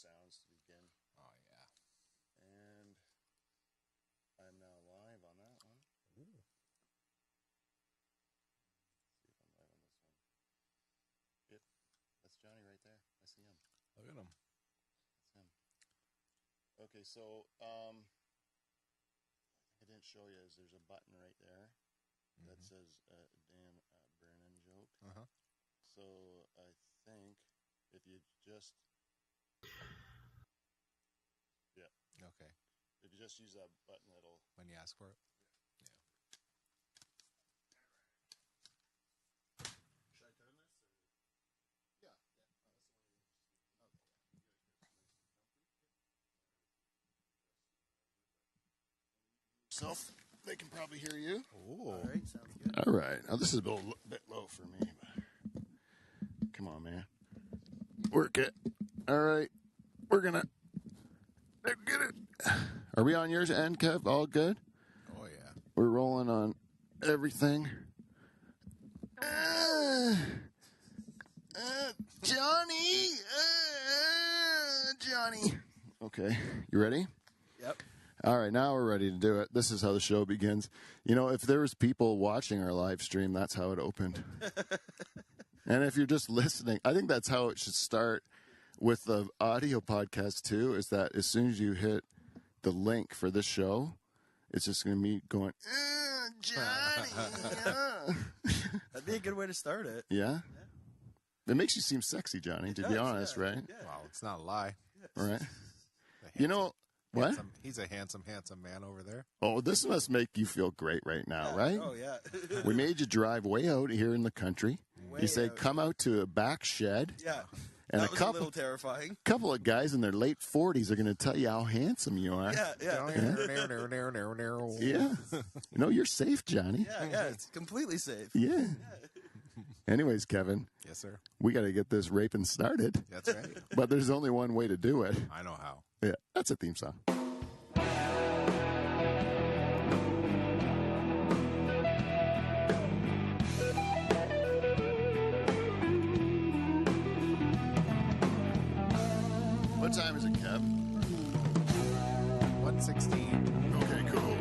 sounds to begin. Oh, yeah. And I'm now live on that one. Ooh. See if I'm live on this one. Yep, that's Johnny right there. I see him. Look at him. That's him. Okay, so I think I didn't show you is there's a button right there that says Dan Brennan joke. Uh-huh. So I think if you just Okay. if you just use that button, it'll When you ask for it? Should I turn this? Or? Yeah. Oh, that's the one you okay. Self, they can probably hear you. Ooh. All right, sounds good. All right. Now this is a bit low for me, but come on, man. Work it. All right. We're gonna get it. Are we on yours end, Kev? All good? Oh, yeah. We're rolling on everything. Johnny! Johnny! Okay, you ready? Yep. All right, now we're ready to do it. This is how the show begins. You know, if there was people watching our live stream, that's how it opened. And if you're just listening, I think that's how it should start with the audio podcast too, is that as soon as you hit the link for this show, it's just going to be going, Johnny. That'd be a good way to start it. Yeah? It makes you seem sexy, Johnny, to be honest, right? Yeah. Well, it's not a lie. All right. The You know, what? handsome, he's a handsome man over there. Oh, this must make you feel great right now, right? Oh, yeah. We made you drive way out here in the country. Way You say, out. come out to a back shed. Yeah. And That a was couple a little terrifying. couple of guys in their late 40s are going to tell you how handsome you are. Yeah, yeah. Yeah. No, you're safe, Johnny. Yeah, it's completely safe. Yeah. Anyways, Kevin, Yes, sir. we got to get this raping started. That's right. But there's only one way to do it. I know how. Yeah, that's a theme song. What time is it, Kev? 116. Okay, cool.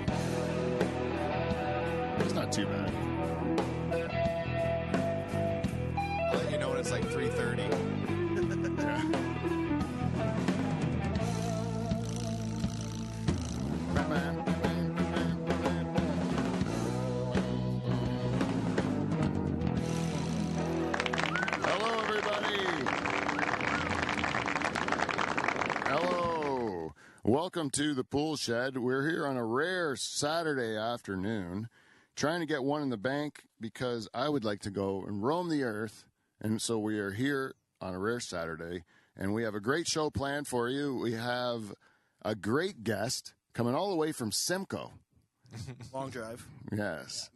It's not too bad. I'll let you know when it's like 3:30. Yeah. Hello, everybody. Hello. Welcome to the Pool Shed. We're here on a rare Saturday afternoon, trying to get one in the bank because I would like to go and roam the earth. And so we are here on a rare Saturday, and we have a great show planned for you. We have a great guest coming all the way from Simcoe. Long drive. Yes.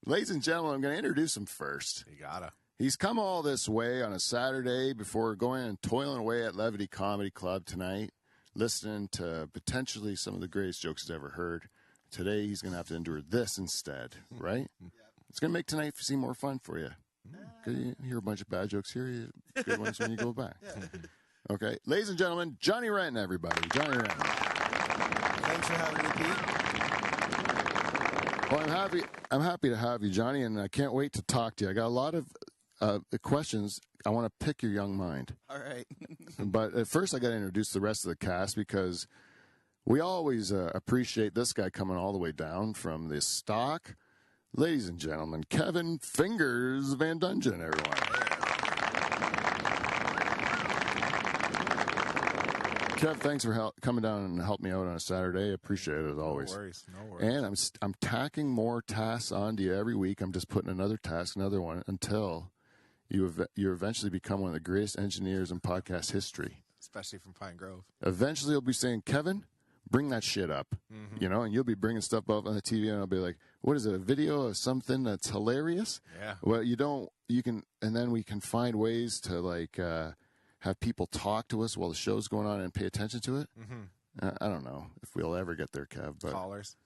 Ladies and gentlemen, I'm going to introduce him first. You gotta. He's come all this way on a Saturday before going and toiling away at Levity Comedy Club tonight, listening to potentially some of the greatest jokes he's ever heard. Today, he's going to have to endure this instead, right? It's going to make tonight seem more fun for you. 'Cause you hear a bunch of bad jokes here, you good ones when you go back. Okay. Ladies and gentlemen, Johnny Renton, everybody. Johnny Renton. Thanks for having me, Pete. Well, I'm happy to have you, Johnny, and I can't wait to talk to you. I got a lot of questions. I want to pick your young mind. All right. But at first, I got to introduce the rest of the cast because we always appreciate this guy coming all the way down from the stock. Ladies and gentlemen, Kevin Fingers Van Dungen, everyone. Kev, thanks for coming down and helping me out on a Saturday. Appreciate it as always. No worries. No worries. And I'm tacking more tasks onto you every week. I'm just putting another task, another one, until you eventually become one of the greatest engineers in podcast history. Especially from Pine Grove. Eventually, you'll be saying, Kevin, bring that shit up, you know, and you'll be bringing stuff up on the TV, and I'll be like, what is it, a video of something that's hilarious? Yeah. Well, and then we can find ways to, like, have people talk to us while the show's going on and pay attention to it. I don't know if we'll ever get there, Kev. But Callers.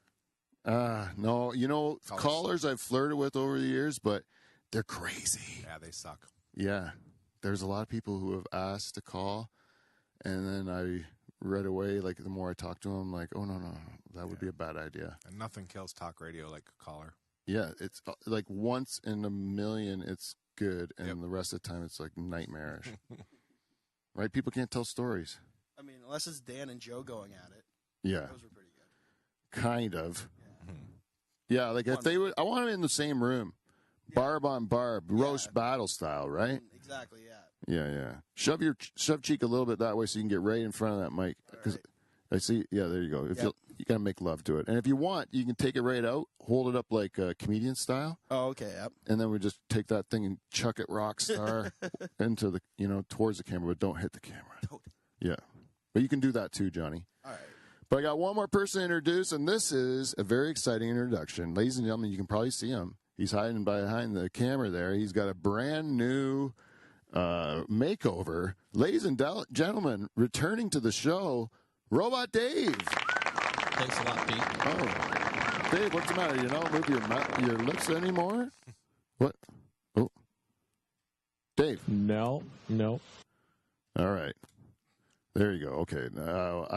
no, you know, callers I've flirted with over the years, but they're crazy. Yeah, they suck. Yeah. There's a lot of people who have asked to call, and then I right away, like the more I talk to him, like, oh no, that would be a bad idea. And nothing kills talk radio like a caller. Yeah, it's like once in a million, it's good, and the rest of the time, it's like nightmarish. Right? People can't tell stories. I mean, unless it's Dan and Joe going at it. Yeah, Those were pretty good. kind of. Yeah. Yeah, like if they would, I want them in the same room, barb on barb, roast battle style, right? Exactly. Yeah. Yeah. Shove cheek a little bit that way so you can get right in front of that mic. Because I see. Yeah, there you go. If you gotta make love to it, and if you want, you can take it right out, hold it up like comedian style. Oh, okay. Yep. And then we just take that thing and chuck it rock star into the towards the camera, but don't hit the camera. Yeah, but you can do that too, Johnny. All right. But I got one more person to introduce, and this is a very exciting introduction. Ladies and gentlemen, you can probably see him. He's hiding behind the camera there. He's got a brand new makeover. Ladies and gentlemen, returning to the show, Robot Dave. Thanks a lot, Pete. Oh, Dave, what's the matter? You don't move your lips anymore? What? Oh, Dave. No. All right. There you go. Okay. Now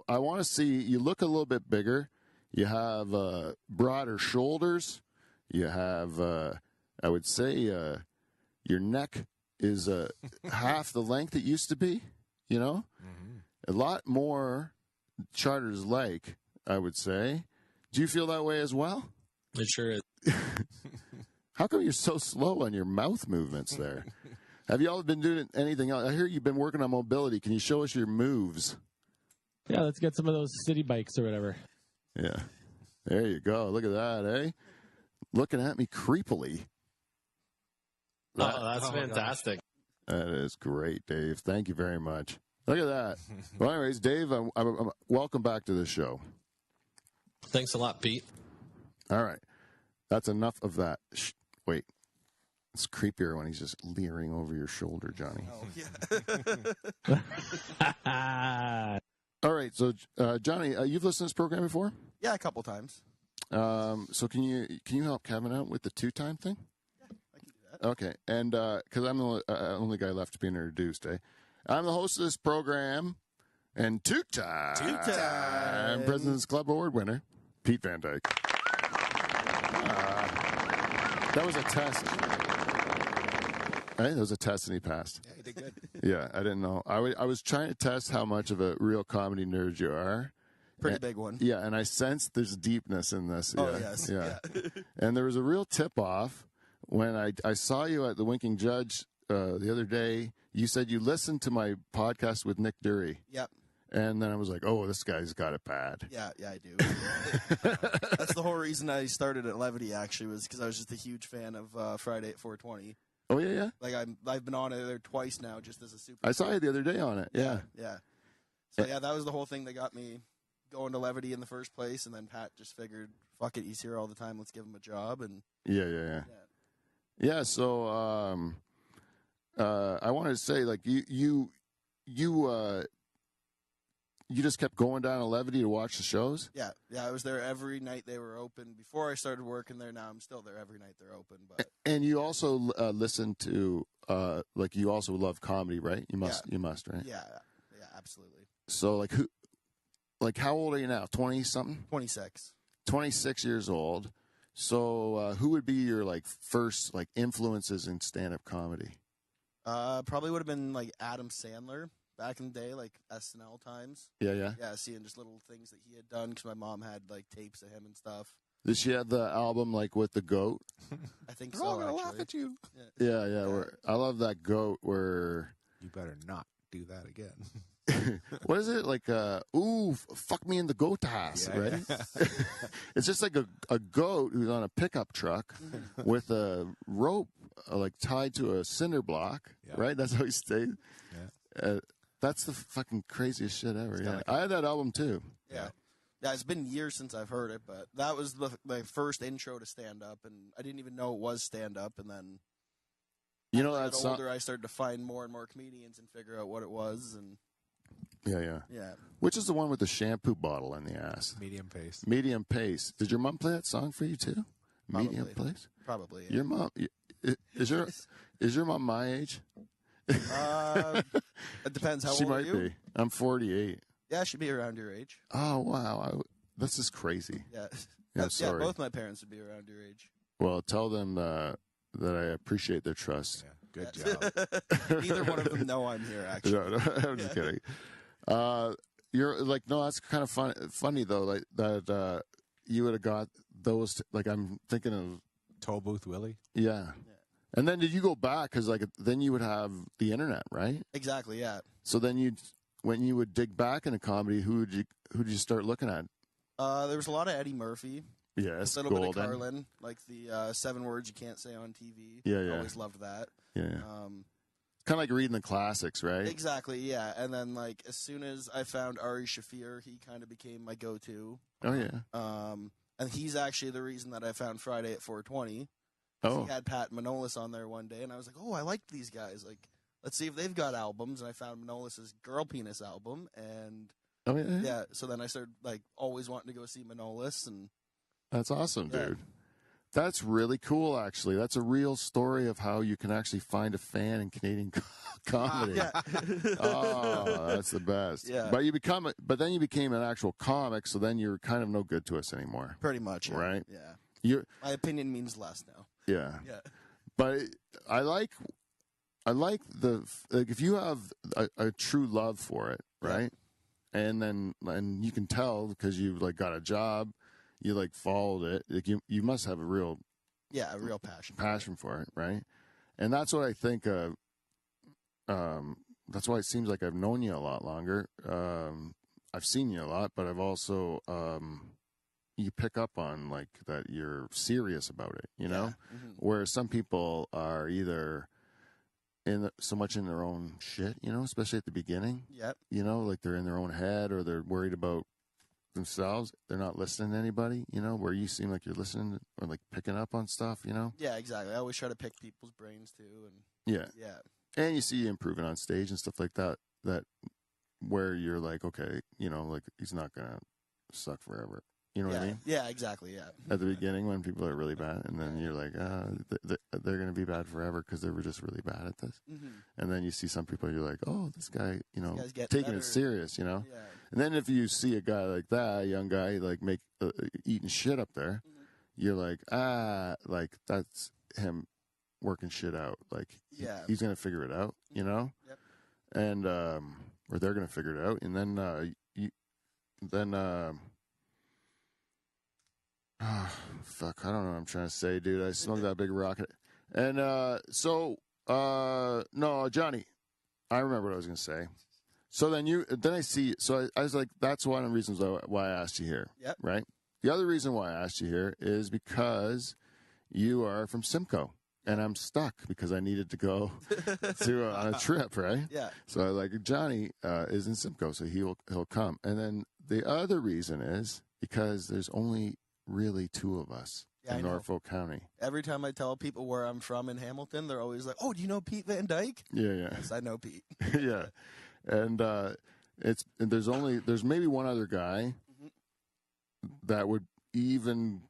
I want to see you look a little bit bigger. You have broader shoulders. You have, I would say, your neck is half the length it used to be. A lot more charters like, I would say. Do you feel that way as well? It sure is. How come you're so slow on your mouth movements there? Have you all been doing anything else? I hear you've been working on mobility. Can you show us your moves? Yeah, let's get some of those city bikes or whatever. Yeah. There you go. Look at that, eh? Looking at me creepily. That's fantastic. That is great, Dave. Thank you very much. Look at that. Well, anyways, Dave, I'm welcome back to the show. Thanks a lot, Pete. All right. That's enough of that. Wait. It's creepier when he's just leering over your shoulder, Johnny. Oh, yeah. All right. So, Johnny, you've listened to this program before? Yeah, a couple times. So can you help Kevin out with the 2-time thing? Yeah, I can do that. Okay. And because I'm the only guy left to be introduced, eh? I'm the host of this program, and two-time President's Club Award winner, Pete Van Dyke. That was a test. Right? That was a test, and he passed. Yeah, you did good. Yeah, I didn't know. I was trying to test how much of a real comedy nerd you are. Pretty big one. Yeah, and I sensed there's deepness in this. Oh, yeah, yes. Yeah. And there was a real tip-off when I saw you at the Winking Judge the other day. You said you listened to my podcast with Nick Dury. Yep. And then I was like, oh, this guy's got it bad. Yeah, I do. That's the whole reason I started at Levity, actually, was because I was just a huge fan of Friday at 420. Oh, yeah? Like, I've been on it there twice now, just as a super I saw you the other day on it, yeah. Yeah. So, yeah, that was the whole thing that got me going to Levity in the first place, and then Pat just figured, fuck it, he's here all the time, let's give him a job. And Yeah, so I wanted to say, like, you just kept going down to Levity to watch the shows? Yeah, I was there every night they were open. Before I started working there, now I'm still there every night they're open. But And you also listen to, like, you also love comedy, right? You must, right? Yeah, absolutely. So, how old are you now? 20-something? 26. 26 years old. So, who would be your, like, first, like, influences in stand-up comedy? Probably would have been, like, Adam Sandler. Back in the day, like SNL times. Yeah. Yeah, seeing just little things that he had done because my mom had like tapes of him and stuff. Did she have the album like with the goat? I think They're so. all gonna Actually. laugh at you. Yeah. I love that goat where. You better not do that again. What is it like? Fuck me in the goat ass, right? Yeah. It's just like a goat who's on a pickup truck with a rope like tied to a cinder block, right? That's how he stayed. Yeah. That's the fucking craziest shit ever. Yeah, I had that album too. Yeah, it's been years since I've heard it, but that was my first intro to stand up, and I didn't even know it was stand up. And then, you know, as I that got song. older, I started to find more and more comedians and figure out what it was. And Yeah. yeah. Which is the one with the shampoo bottle in the ass? Medium pace. Medium pace. Did your mom play that song for you too? Probably. Medium pace. Probably. Yeah. Your mom is your mom my age? It depends how She old are might you. be. I'm 48. Yeah, she'd be around your age. Oh, wow. This is crazy. Yeah. Yeah, I'm sorry. Yeah, both my parents would be around your age. Well, tell them that I appreciate their trust. Yeah, good job. Neither one of them know I'm here, actually. No, I'm just kidding. You're like, no, that's kind of funny though, like that you would have got those. Like, I'm thinking of, Toll Booth Willie. yeah. And then did you go back? Because like then you would have the internet, right? Exactly, yeah. So then when you would dig back into comedy, who did you start looking at? There was a lot of Eddie Murphy. Yes, A little bit Golden. of Carlin, like the 7 words you can't say on TV. Yeah. Always loved that. Yeah. Kind of like reading the classics, right? Exactly, yeah. And then, like, as soon as I found Ari Shafir, he kind of became my go-to. Oh yeah. And he's actually the reason that I found Friday at 420. Oh. He had Pat Manolis on there one day, and I was like, oh, I like these guys. Like, let's see if they've got albums. And I found Manolis's Girl Penis album, and Oh yeah. yeah, so then I started, like, always wanting to go see Manolis, and That's awesome, Yeah. dude. That's really cool, actually. That's a real story of how you can actually find a fan in Canadian comedy. yeah. Oh, that's the best. Yeah. But then you became an actual comic, so then you're kind of no good to us anymore. Pretty much, yeah. Right. Yeah. My opinion means less now. Yeah. Yeah. But I like if you have a true love for it, right? And you can tell because you like got a job, you like followed it. Like you must have a real real passion. for it, right? And that's what I think. That's why it seems like I've known you a lot longer. I've seen you a lot, but I've also you pick up on like that you're serious about it, you know. Mm-hmm. Where some people are either so much in their own shit, you know, especially at the beginning. Yep. You know, like they're in their own head or they're worried about themselves. They're not listening to anybody, you know, where you seem like you're listening or like picking up on stuff, you know? Yeah, exactly. I always try to pick people's brains too, and Yeah. yeah, And you see you improving on stage and stuff like that, where you're like, okay, you know, like he's not going to suck forever. You know what I mean? Yeah, exactly. Yeah. At the beginning when people are really bad, and then you're like, they're going to be bad forever because they were just really bad at this. Mm-hmm. And then you see some people, you're like, oh, this guy, you know, guy's getting taking better. it serious, you know? Yeah. And then if you see a guy like that, a young guy, like eating shit up there, you're like, like that's him working shit out. Like, Yeah. he's going to figure it out, you know? Yep. And, or they're going to figure it out. And then, fuck, I don't know what I'm trying to say, dude. I smoked that big rocket. And, no, Johnny, I remember what I was going to say. So then I see, so I was like, that's one of the reasons why I asked you here. Yep. Right? The other reason why I asked you here is because you are from Simcoe. And I'm stuck because I needed to go on a trip, right? Yeah. So I like Johnny is in Simcoe, so he'll come. And then the other reason is because there's only really 2 of us Yeah, I in know. Norfolk County. Every time I tell people where I'm from in Hamilton, they're always like, "Oh, do you know Pete Van Dyke?" Yeah. Yes, I know Pete. Yeah. And there's maybe one other guy that would even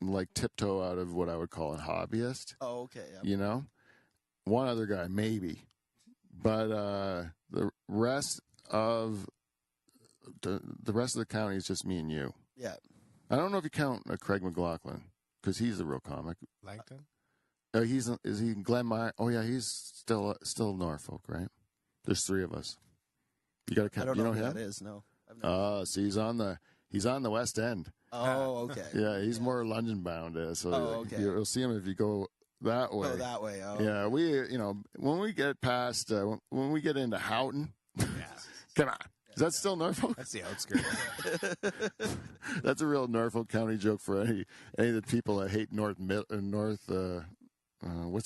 like tiptoe out of what I would call a hobbyist. Oh, okay. Yeah. You know, one other guy maybe, but the rest of the county is just me and you. Yeah. I don't know if you count Craig McLaughlin because he's the real comic. Langton? Is he Glenn Meyer? Oh yeah, he's still Norfolk, right? There's 3 of us. You got to I count. don't You know know who him? that is. No. I've never- So he's on the West End. Oh, okay. Yeah, he's more London bound. So okay. you'll see him if you go that way. Go that way. Oh. Yeah, when we get past when we get into Houghton, come on, is that still Norfolk? That's the outskirts. That's a real Norfolk County joke for any of the people that hate North. What's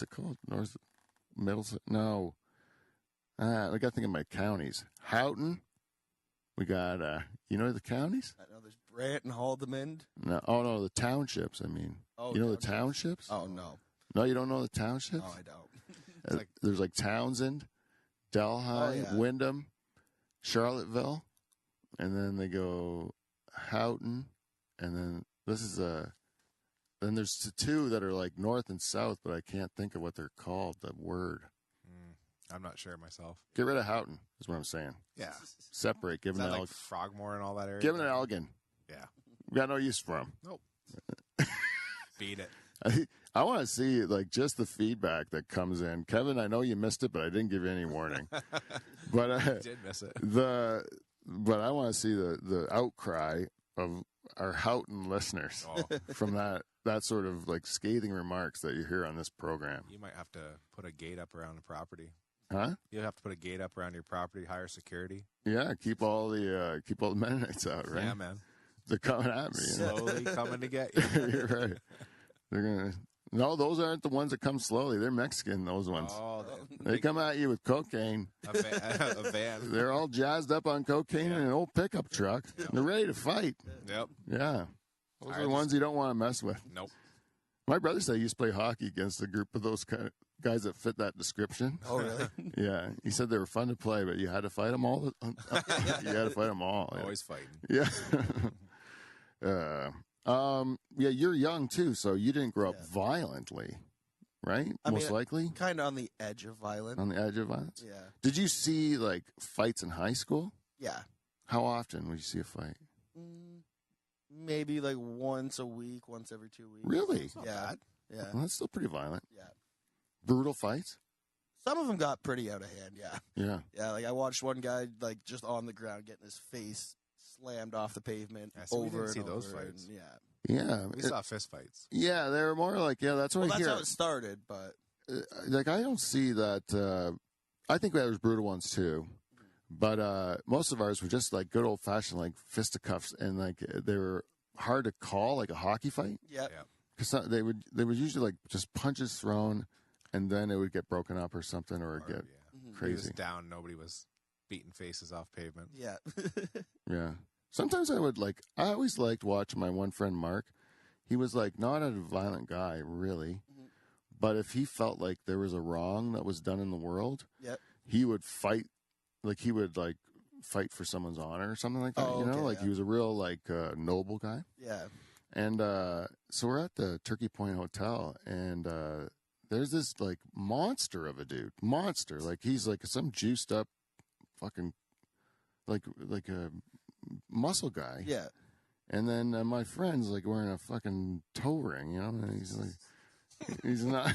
it called? North Middlesex? No, I got to think of my counties. Houghton. We got the counties? I know there's Brant and Haldimand. No, the townships. I mean, Oh, you know the townships? Oh no. No, you don't know the townships? No, I don't. There's like Townsend, Delhi, Oh, yeah. Wyndham, Charlottesville, and then they go Houghton, and then then there's 2 that are like north and south, but I can't think of what they're called. The word. I'm not sure myself. Get rid of Houghton, is what I'm saying. Yeah. Separate. Give Is him that an like Frogmore and all that area? Give him an Elgin. Yeah. We got no use for him. Nope. Beat it. I want to see like just the feedback that comes in. Kevin, I know you missed it, but I didn't give you any warning. But I did miss it. but I want to see the outcry of our Houghton listeners from that sort of like scathing remarks that you hear on this program. You might have to put a gate up around the property. Huh? You'll have to put a gate up around your property, hire security. Yeah, keep all the Mennonites out, right? Yeah, man. They're coming at me. Slowly coming to get you. You're right. They're gonna. No, those aren't the ones that come slowly. They're Mexican. Those ones. Oh, They come at you with cocaine. a van. They're all jazzed up on cocaine in an old pickup truck. Yep. They're ready to fight. Yep. Yeah, those are the ones you don't want to mess with. Nope. My brother said he used to play hockey against a group of those kind of guys that fit that description. Oh, really? Yeah, he said they were fun to play, but you had to fight them all. You had to fight them all. Yeah. Always fighting. Yeah. Yeah, you're young too, so you didn't grow up violently, right? Most likely. Kind of on the edge of violence. On the edge of violence? Yeah. Did you see like fights in high school? Yeah. How often would you see a fight? Maybe like once a week, once every 2 weeks. Really? Yeah. Yeah. Well, that's still pretty violent. Yeah. Brutal fights? Some of them got pretty out of hand, yeah. Yeah. Yeah, like I watched one guy like just on the ground getting his face slammed off the pavement Yeah, so we over didn't and see over. those fights. And, yeah. Yeah. We saw fist fights. Yeah, they were more like, that's what Well, I that's hear. how it started, but Like, I don't see that. I think there was brutal ones too. But most of ours were just like good old fashioned, like fisticuffs, and like they were hard to call, like a hockey fight. yeah. Because they would usually like just punches thrown, and then it would get broken up or something, or get He was crazy. down. Nobody was beating faces off pavement. Yeah. Yeah. Sometimes I always liked watching my one friend Mark. He was like not a violent guy, really, but if he felt like there was a wrong that was done in the world, Yep. he would fight. Like he would like fight for someone's honor or something like that. Oh, you know, okay, like yeah. he was a real like noble guy. Yeah. And so we're at the Turkey Point Hotel, and there's this like monster of a dude. Monster. Like he's like some juiced up fucking like a muscle guy. Yeah. And then my friend's like wearing a fucking toe ring, you know, and he's like, he's not,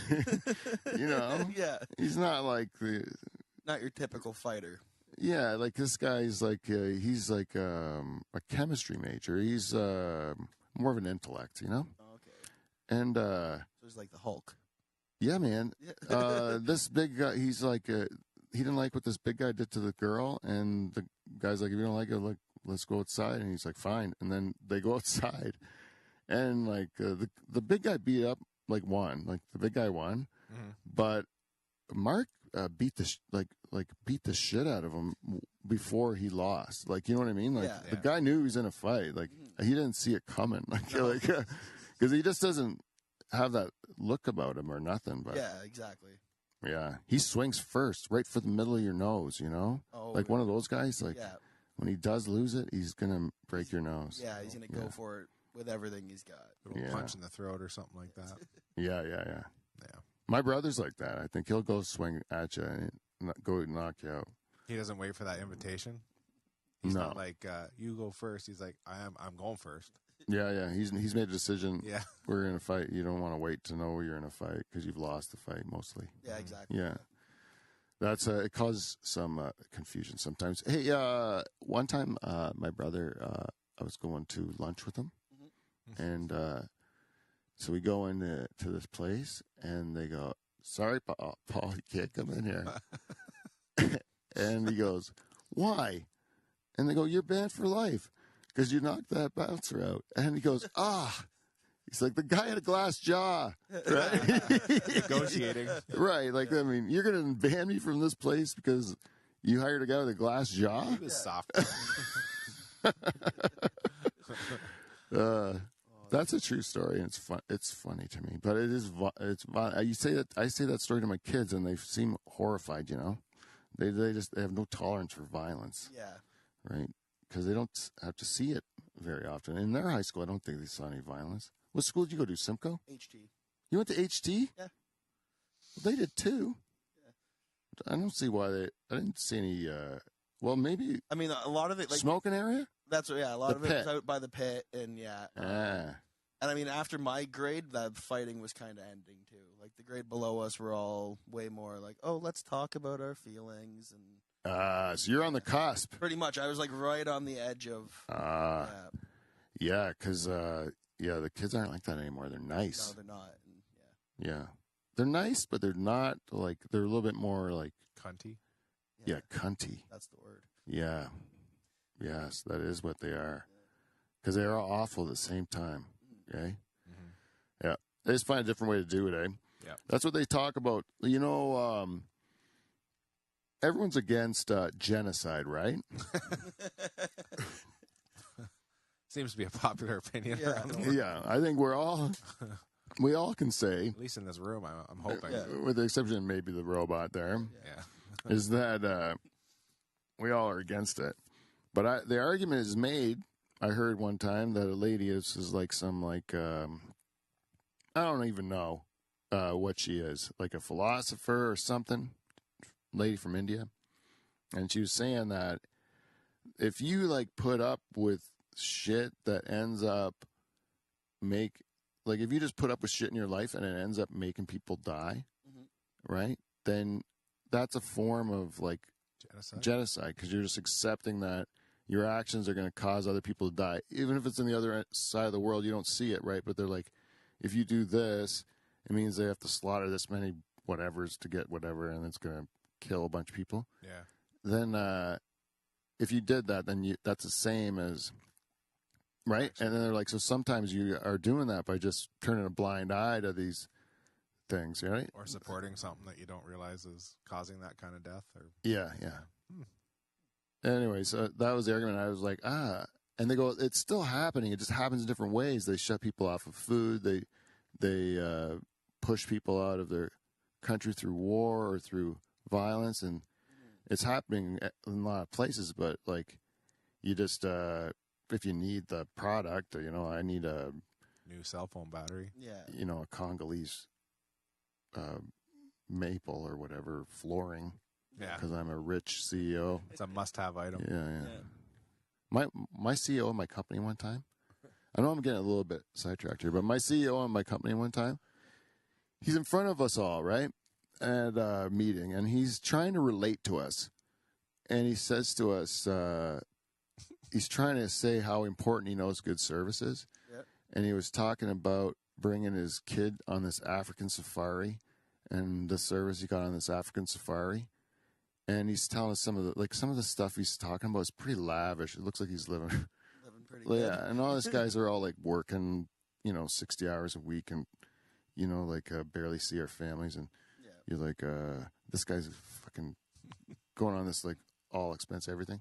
you know, Yeah. he's not like the, Not your typical fighter. yeah, like this guy's like, he's like a chemistry major. He's more of an intellect, you know? Okay. And, So he's like the Hulk. yeah, man, Yeah. this big guy, he's like, he didn't like what this big guy did to the girl, and the guy's like, if you don't like it, like, let's go outside. And he's like, fine. And then they go outside, and like the big guy beat up like the big guy won, but Mark beat the shit out of him before he lost. Like, you know what I mean? Like Yeah. the guy knew he was in a fight. Like he didn't see it coming. Like because he just doesn't have that look about him or nothing. But Yeah, exactly. yeah, he swings first, right for the middle of your nose. You know, Oh, like one of those guys. Like yeah. when he does lose it, he's gonna break your nose. Yeah, he's going to go for it with everything he's got. Little Yeah. punch in the throat or something like that. Yeah. Yeah. My brother's like that. I think he'll go swing at you and go knock you out. He doesn't wait for that invitation. He's No. not like you go first. He's like I'm going first. Yeah. He's made a decision. Yeah. We're in a fight. You don't want to wait to know you're in a fight because you've lost the fight mostly. Yeah, exactly. Yeah. That's it causes some confusion sometimes. Hey, one time my brother, I was going to lunch with him, and so we go into this place, and they go, "Sorry, Paul, you can't come in here." And he goes, "Why?" And they go, "You're banned for life because you knocked that bouncer out." And he goes, "Ah." He's like, the guy had a glass jaw, right? Negotiating. Right. Like, I mean, you're going to ban me from this place because you hired a guy with a glass jaw? He was soft. That's a true story, and it's fun. It's funny to me, but it's. I say that story to my kids, and they seem horrified. You know, they have no tolerance for violence, Yeah. right? Because they don't have to see it very often. In their high school, I don't think they saw any violence. What school did you go to? Simcoe? HT. You went to HT? Yeah. Well, they did too. I don't see why they. I didn't see any. Well, maybe I mean, a lot of it, like smoking area. that's a lot The of it pit. was out by the pit, and and I mean, after my grade, the fighting was kind of ending too. Like the grade below us were all way more like, oh, let's talk about our feelings, and So you're on the cusp. pretty much I was like right on the edge of. Yeah, because the kids aren't like that anymore. They're nice. No, they're not. And, Yeah, they're nice, but they're not like they're a little bit more like Cunty. yeah, cunty. that's the word. Yeah, yes, that is what they are. Because they are awful at the same time. Okay. Yeah, they just find a different way to do it. Yeah. That's what they talk about. You know, everyone's against genocide, right? Seems to be a popular opinion Yeah. around the world. Yeah, I think we all can say, At least in this room, I'm hoping. with the exception of maybe the robot there, Yeah. is that we all are against it. But the argument is made. I heard one time that a lady is like some like I don't even know what she is, like a philosopher or something, lady from India, and she was saying that if you like put up with shit that ends up if you just put up with shit in your life and it ends up making people die, right? Then that's a form of like genocide because you're just accepting that your actions are going to cause other people to die. Even if it's in the other side of the world, you don't see it, right? But they're like, if you do this, it means they have to slaughter this many whatevers to get whatever, and it's going to kill a bunch of people. Yeah. Then if you did that, then that's the same as, right? And then they're like, so sometimes you are doing that by just turning a blind eye to these things, right? Or supporting something that you don't realize is causing that kind of death. Or Yeah. Anyway, so that was the argument. I was like, and they go, it's still happening. It just happens in different ways. They shut people off of food. They push people out of their country through war or through violence, and it's happening in a lot of places. But like, you just if you need the product, I need a new cell phone battery. Yeah. A Congolese maple or whatever flooring. Yeah. Because I'm a rich CEO. It's a must-have item. Yeah. My CEO of my company one time, I know I'm getting a little bit sidetracked here, but my CEO of my company one time, he's in front of us all, right, at a meeting, and he's trying to relate to us. And he says to us, he's trying to say how important he knows good service is. Yep. And he was talking about bringing his kid on this African safari and the service he got on this African safari. And he's telling us some of the stuff he's talking about is pretty lavish. It looks like he's living Pretty good. yeah. And all these guys are all like working, 60 hours a week, and barely see our families. And you're like, this guy's fucking going on this like all expense everything.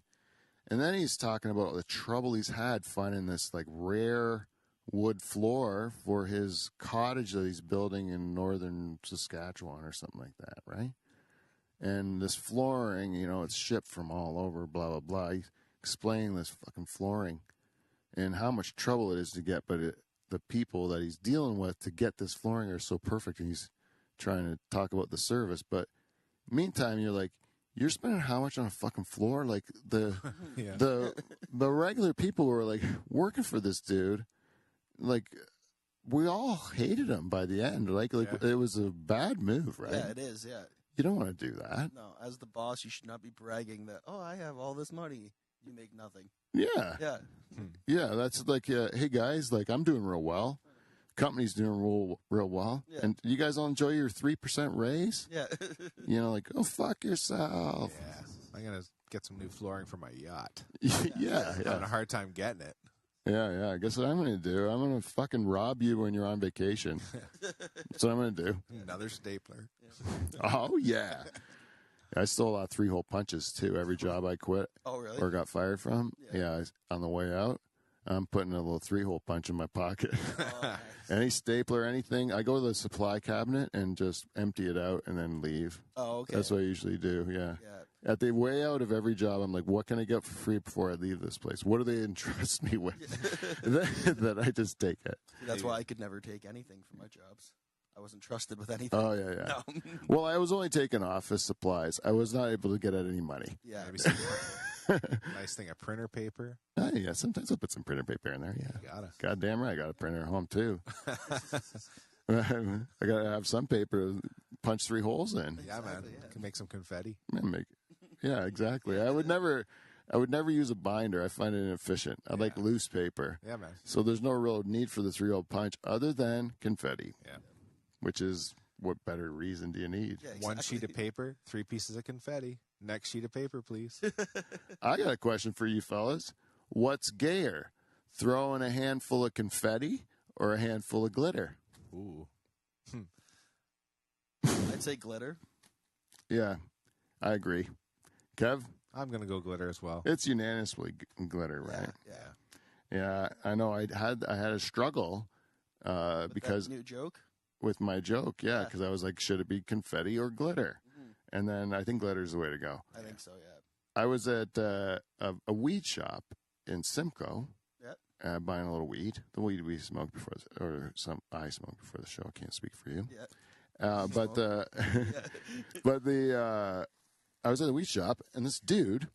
And then he's talking about the trouble he's had finding this like rare wood floor for his cottage that he's building in northern Saskatchewan or something like that, right? And this flooring, it's shipped from all over, blah, blah, blah. He's explaining this fucking flooring and how much trouble it is to get, but the people that he's dealing with to get this flooring are so perfect, and he's trying to talk about the service. But meantime, you're like, you're spending how much on a fucking floor? Like the regular people who are like working for this dude, like we all hated him by the end. It was a bad move, right? Yeah, it is. Yeah. You don't want to do that. No, as the boss, you should not be bragging that, oh, I have all this money. You make nothing. Yeah. Yeah. Yeah, that's like, hey guys, like I'm doing real well. Company's doing real well. Yeah. And you guys all enjoy your 3% raise? Yeah. Like, oh, fuck yourself. Yeah. I'm going to get some new flooring for my yacht. Yeah. I'm having a hard time getting it. Yeah. I guess what I'm going to do, I'm going to fucking rob you when you're on vacation. That's what I'm going to do. Another stapler. Oh, yeah. I stole 3-hole punches, too, every job I quit Oh, really? or got fired from. Yeah, on the way out, I'm putting a little 3-hole punch in my pocket. Oh, nice. Any stapler, anything. I go to the supply cabinet and just empty it out and then leave. Oh, okay. That's what I usually do, yeah. Yeah. At the way out of every job, I'm like, what can I get for free before I leave this place? What do they entrust me with? that I just take it. That's why I could never take anything from my jobs. I wasn't trusted with anything. Oh, yeah. No. Well, I was only taking office supplies. I was not able to get at any money. Yeah. Maybe some nice thing, a printer paper. Oh, yeah, sometimes I'll put some printer paper in there, yeah. You gotta. Goddamn right, I got a printer at home, too. I got to have some paper to punch 3 holes in. Yeah, man. Exactly, yeah. Can make some confetti. Yeah, exactly. I would never use a binder. I find it inefficient. I like loose paper. Yeah, man. So there's no real need for the 3-hole punch other than confetti. Yeah. Which is, what better reason do you need? Yeah, One exactly. sheet of paper, 3 pieces of confetti. Next sheet of paper, please. I got a question for you fellas. What's gayer, throwing a handful of confetti or a handful of glitter? Ooh. I'd say glitter. Yeah, I agree. Kev, I'm gonna go glitter as well. it's unanimously glitter, right? Yeah. Yeah, I know. I had a struggle With because that new joke. with my joke, Yeah. because I was like, should it be confetti or glitter? And then I think glitter's the way to go. I think so. Yeah. I was at a weed shop in Simcoe, Yeah. buying a little weed. The weed we smoked before, I smoked before the show. I can't speak for you. Yeah. But I was at the weed shop, and this dude,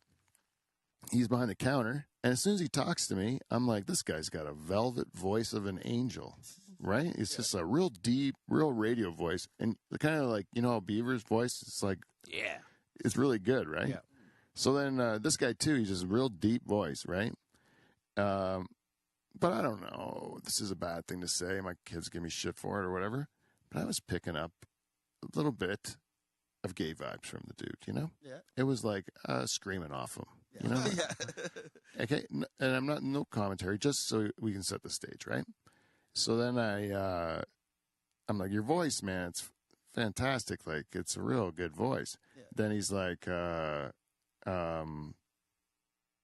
he's behind the counter, and as soon as he talks to me, I'm like, this guy's got a velvet voice of an angel, right? It's just a real deep, real radio voice, and kind of like, you know, Beaver's voice. It's like, Yeah. it's really good, right? Yeah. So then this guy too, he's just a real deep voice, right? But I don't know. This is a bad thing to say. My kids give me shit for it or whatever. But I was picking up a little bit of gay vibes from the dude, you know? Yeah. It was like screaming off him, Yeah. you know? Yeah. Okay, and I'm not, no commentary, just so we can set the stage, right? So then I'm like, your voice, man, it's fantastic. Like, it's a real good voice. Yeah. Then he's like,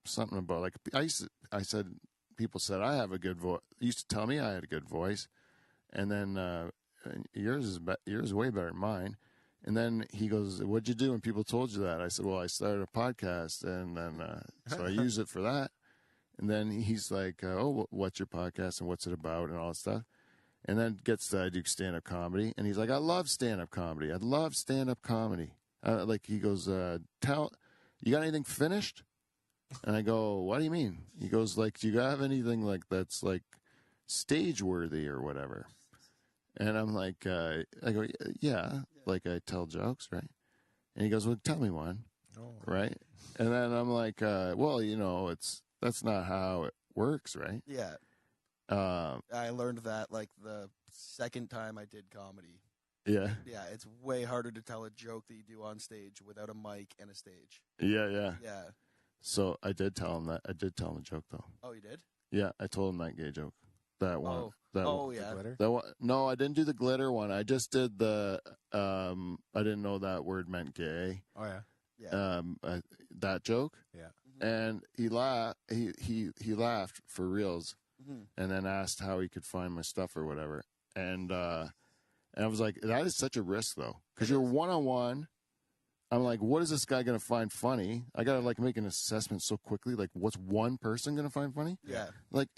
something about, like, I said, people said I have a good voice. Used to tell me I had a good voice. And then yours is way better than mine. And then he goes, what'd you do when people told you that? I said, well, I started a podcast, and then so I use it for that. And then he's like, oh, what's your podcast and what's it about and all that stuff. And then gets to, I do stand-up comedy. And he's like, I love stand-up comedy. I love stand-up comedy. Like, he goes, you got anything finished? And I go, what do you mean? He goes, like, do you have anything like that's like stage worthy or whatever? And I'm like, I go, yeah, like I tell jokes, right? And he goes, well, tell me one, right? And then I'm like, well, you know, that's not how it works, right? Yeah. I learned that like the second time I did comedy. Yeah, Yeah, it's way harder to tell a joke that you do on stage without a mic and a stage. yeah. Yeah. So I did tell him that. I did tell him a joke though. Oh, you did? Yeah, I told him that gay joke. That one. Oh. That Oh, one. yeah. Glitter? That one. No, I didn't do the glitter one. I just did the. I didn't know that word meant gay. Oh, yeah. Yeah. That joke. Yeah. And he laughed for reals, and then asked how he could find my stuff or whatever. And I was like, that is such a risk though, because you're one-on-one. I'm like, what is this guy gonna find funny? I gotta like make an assessment so quickly. Like, what's one person gonna find funny? Yeah. Like,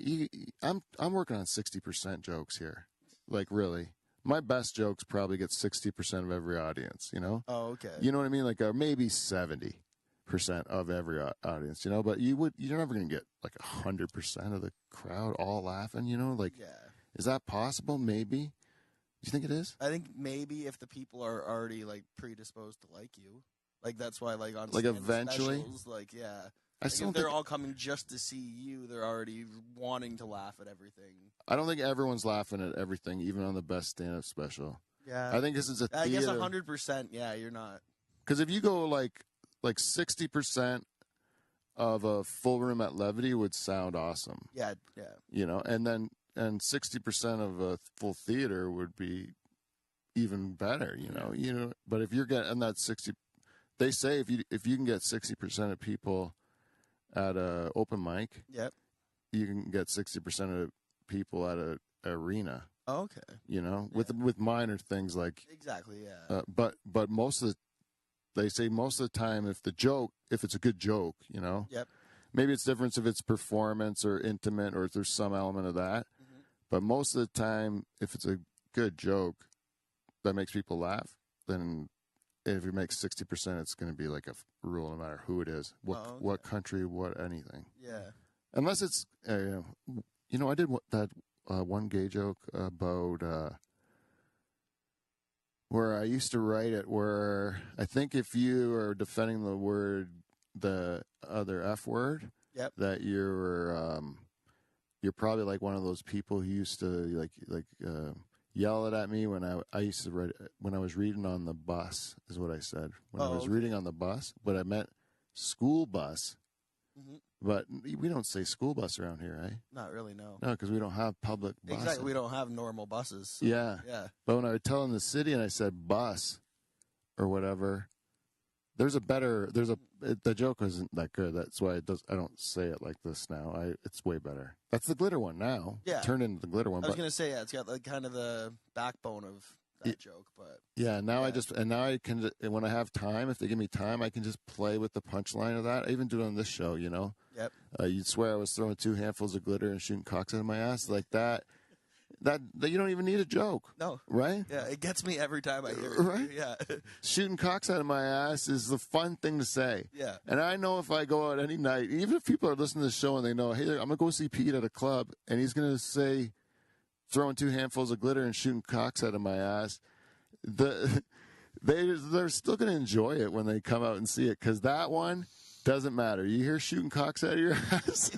I'm working on 60% jokes here. Like, really, my best jokes probably get 60% of every audience. You know? Oh, okay. You know what I mean? Like, maybe 70% of every audience. You know, but you're never gonna get like 100% of the crowd all laughing. You know, like, Yeah. is that possible? Maybe. Do you think it is? I think maybe if the people are already like predisposed to like you, like that's why like on Like, stand-up eventually? specials, like yeah, I like, still if think, they're all coming just to see you, they're already wanting to laugh at everything. I don't think everyone's laughing at everything, even on the best stand-up special. Yeah, I think this is a I guess theater. 100%. Yeah, you're not. Because if you go like 60% of a full room at Levity would sound awesome, Yeah, yeah, you know, and 60% of a full theater would be even better, you know. But if you're getting that 60, they say if you can get 60% of people at a open mic, yep. you can get 60% of people at a arena. Oh, okay, You know, with minor things like exactly. Yeah, but most of they say most of the time if it's a good joke, you know, yep. maybe it's different if it's performance or intimate or if there's some element of that, but most of the time if it's a good joke, that makes people laugh, then if you make 60%, it's going to be like a rule no matter who it is, what country, what anything. Yeah. Unless it's, I did that one gay joke about where I used to write it, where I think if you are defending the other F word, Yep. that you're probably like one of those people who used to yell it at me when I used to write when I was reading on the bus, is what I said. When I was reading on the bus, but I meant school bus. Mm-hmm. But we don't say school bus around here, eh? Not really, no. No, because we don't have public buses. Exactly, we don't have normal buses. So, yeah. Yeah. But when I would tell in the city and I said bus or whatever, the joke isn't that good. That's why I don't say it like this now. It's way better. That's the glitter one now. Yeah. Turned into the glitter one. I was going to say, it's got like kind of the backbone of that joke, but yeah, now I can, when I have time, if they give me time, I can just play with the punchline of that. I even do it on this show, Yep. You'd swear I was throwing 2 handfuls of glitter and shooting cocks out of my ass like that. That you don't even need a joke. No. Right? Yeah, it gets me every time I hear it. Right? Yeah. Shooting cocks out of my ass is the fun thing to say. Yeah. And I know if I go out any night, even if people are listening to the show and they know, hey, I'm going to go see Pete at a club, and he's going to say, throwing 2 handfuls of glitter and shooting cocks out of my ass, they're still going to enjoy it when they come out and see it, because that one doesn't matter. You hear shooting cocks out of your ass,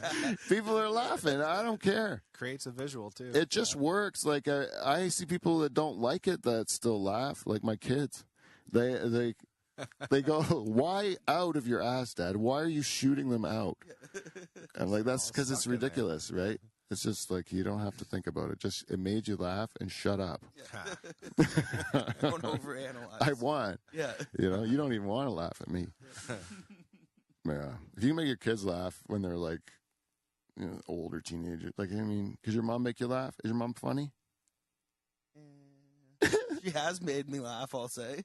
people are laughing. I don't care. Creates a visual too. It just works. Like I see people that don't like it that still laugh. Like my kids, they go, "Why out of your ass, Dad? Why are you shooting them out?" I'm like, that's because it's ridiculous, right? It's just like, you don't have to think about it. Just, it made you laugh and shut up. Yeah. Don't overanalyze. I want. Yeah. You don't even want to laugh at me. Yeah. If you can make your kids laugh when they're like, older teenagers, because your mom make you laugh? Is your mom funny? She has made me laugh, I'll say.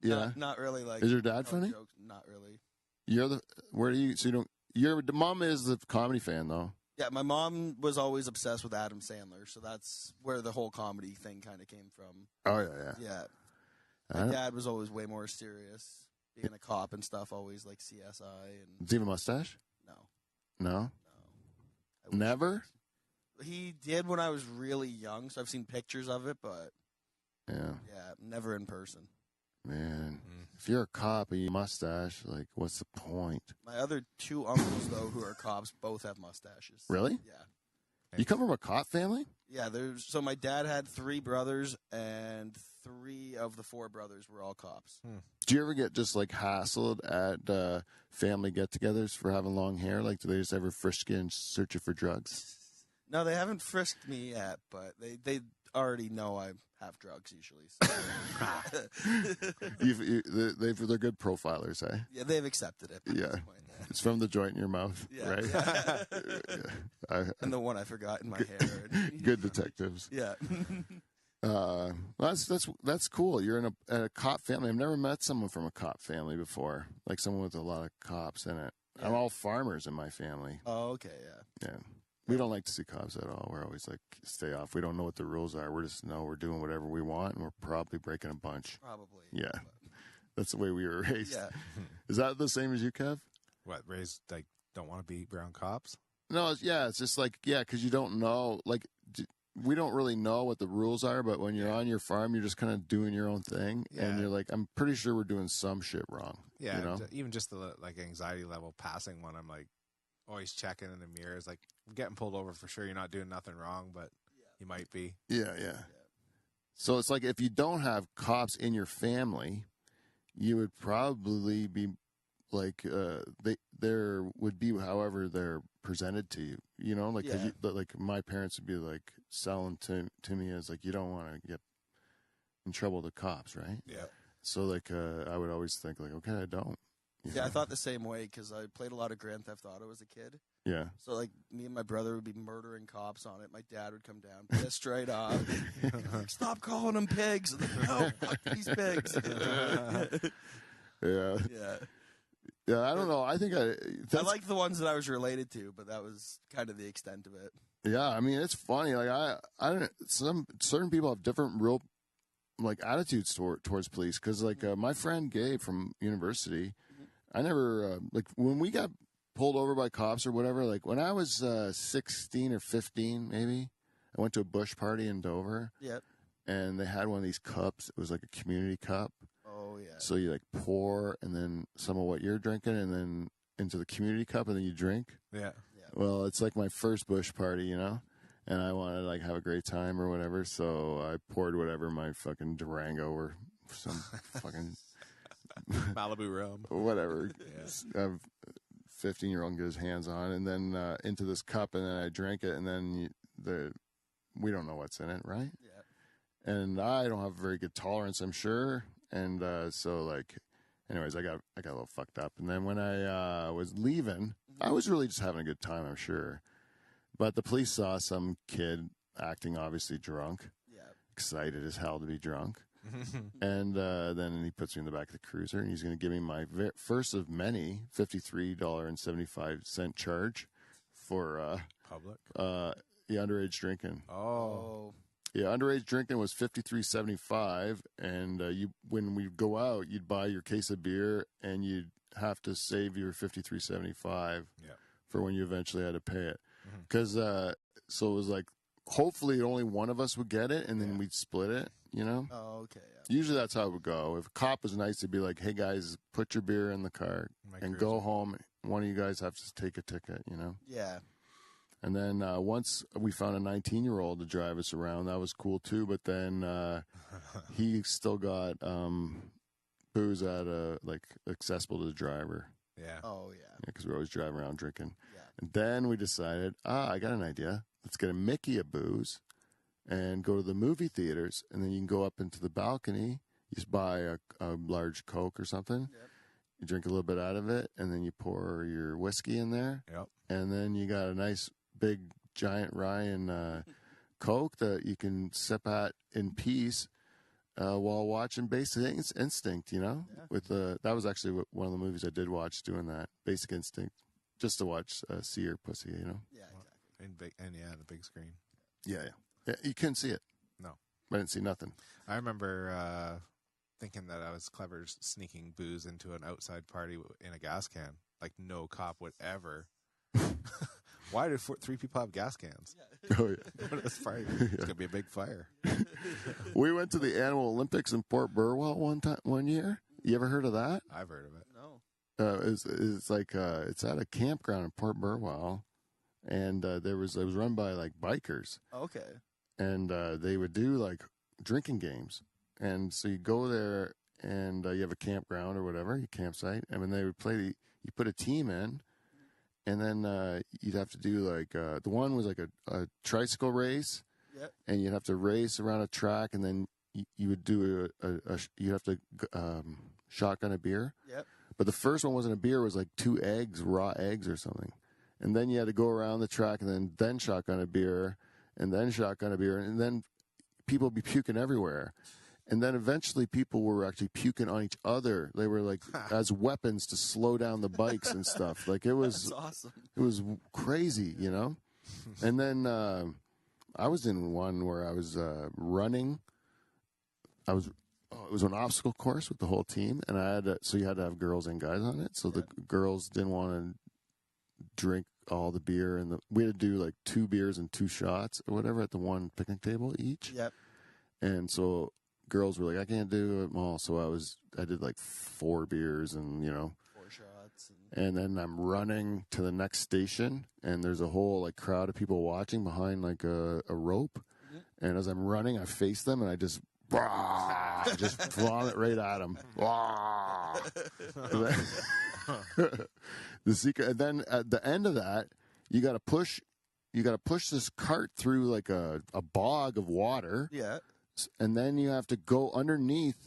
Yeah. Not really like. Is your dad funny? Jokes, not really. Your mom is the comedy fan though. Yeah, my mom was always obsessed with Adam Sandler, so that's where the whole comedy thing kind of came from. Oh, yeah. Yeah. My dad was always way more serious, being a cop and stuff, always like CSI. And does he have a mustache? No? Never? He did when I was really young, so I've seen pictures of it, but yeah, never in person. Man, if you're a cop and you mustache, like, what's the point? My other 2 uncles, though, who are cops, both have mustaches. Really? Yeah. You come from a cop family? Yeah, so my dad had 3 brothers, and 3 of the 4 brothers were all cops. Do you ever get just like hassled at family get-togethers for having long hair? Like, do they just ever frisk you and search you for drugs? No, they haven't frisked me yet, but they already know I have drugs usually. So. They're good profilers, eh? Yeah, they've accepted it. Yeah. It's from the joint in your mouth, right? Yeah. And the one I forgot in my hair. Good detectives. Yeah. That's cool. You're in a cop family. I've never met someone from a cop family before, like someone with a lot of cops in it. Yeah. I'm all farmers in my family. Oh, okay, yeah. Yeah. We don't like to see cops at all. We're always like, stay off. We don't know what the rules are. We just know we're doing whatever we want, and we're probably breaking a bunch. Probably. Yeah. That's the way we were raised. Yeah. Is that the same as you, Kev? What, raised, like, don't want to be around cops? No, it's just like, because you don't know. Like, we don't really know what the rules are, but when you're on your farm, you're just kind of doing your own thing, and you're like, I'm pretty sure we're doing some shit wrong. Yeah, even just the anxiety level passing one, I'm like, always checking in the mirrors, like, I'm getting pulled over for sure. You're not doing nothing wrong, but you might be. Yeah. So it's like, if you don't have cops in your family, you would probably be like, there would be however they're presented to you. Like my parents would be like selling to me as like, you don't want to get in trouble with the cops, right? Yeah. So like, I would always think like, okay, I don't. Yeah, I thought the same way because I played a lot of Grand Theft Auto as a kid. Yeah. So, like, me and my brother would be murdering cops on it. My dad would come down, pissed straight off. Stop calling them pigs. No, fuck these pigs. Yeah. Yeah, I don't know. I think I like the ones that I was related to, but that was kind of the extent of it. Yeah, I mean, it's funny. Like, I don't. Some certain people have different real like attitudes towards police. Because like my friend Gabe from university, I never like when we got pulled over by cops or whatever. Like when I was 16 or 15, maybe I went to a bush party in Dover. Yep. And they had one of these cups. It was like a community cup. Oh yeah. So you like pour and then some of what you're drinking and then into the community cup and then you drink. Yeah. Well, it's like my first bush party, you know, and I wanted to like have a great time or whatever. So I poured whatever my fucking Durango or some fucking Malibu rum. whatever. Yeah. A 15-year-old can get his hands on and then into this cup and then I drank it and then we don't know what's in it, right? Yeah. And I don't have a very good tolerance, I'm sure. And so, like, anyways, I got a little fucked up. And then when I was leaving, I was really just having a good time, I'm sure. But the police saw some kid acting obviously drunk, excited as hell to be drunk. And then he puts me in the back of the cruiser, and he's going to give me my first of many $53.75 charge for Public. Underage drinking. Oh. Yeah, underage drinking was $53.75, and when we go out, you'd buy your case of beer, and you'd have to save your $53.75 for when you eventually had to pay it. Because so it was like, hopefully only one of us would get it, and then we'd split it. You know? Oh, okay. Yeah. Usually that's how it would go. If a cop was nice, it'd be like, "Hey guys, put your beer in the car and go home. One of you guys have to take a ticket." You know? Yeah. And then once we found a 19-year-old to drive us around, that was cool too. But then he still got booze like accessible to the driver. Yeah. Oh, yeah. Because we're always driving around drinking. Yeah. And then we decided, I got an idea. Let's get a Mickey of booze and go to the movie theaters. And then you can go up into the balcony. You just buy a large Coke or something. Yep. You drink a little bit out of it, and then you pour your whiskey in there. Yep. And then you got a nice big giant Ryan Coke that you can sip at in peace while watching Basic Instinct, you know? Yeah. With that was actually one of the movies I did watch doing that, Basic Instinct, just to watch See Your Pussy, you know? Yeah, exactly. And the big screen. Yeah. You couldn't see it. No. I didn't see nothing. I remember thinking that I was clever sneaking booze into an outside party in a gas can. Like no cop would ever. Why do three people have gas cans? Oh, yeah. This party. It's going to be a big fire. We went to the Animal Olympics in Port Burwell one year. You ever heard of that? I've heard of it. No. It's like it's at a campground in Port Burwell, and it was run by like bikers, Okay. and they would do like drinking games, and so you go there and you have a campground or whatever, your campsite, and when they would play, you put a team in, and then you'd have to do like the one was like a tricycle race, and you'd have to race around a track, and then you would do you have to shotgun a beer. Yep. But the first one wasn't a beer; it was like 2 eggs, raw eggs or something. And then you had to go around the track, and then shotgun a beer, and then shotgun a beer, and then people would be puking everywhere. And then eventually, people were actually puking on each other. They were like as weapons to slow down the bikes and stuff. Like it was, That's awesome. It was crazy, you know. And then I was in one where I was running. It was an obstacle course with the whole team, and so you had to have girls and guys on it. So the girls didn't want to drink all the beer, and we had to do like 2 beers and 2 shots or whatever at the one picnic table each. Yep. And so girls were like, I can't do it all. So I did like 4 beers and 4 shots. and then I'm running to the next station, and there's a whole like crowd of people watching behind like a rope. Mm-hmm. And as I'm running, I face them and I just vomit right at them. The secret, and then at the end of that, you got to push this cart through like a bog of water. Yeah. And then you have to crawl underneath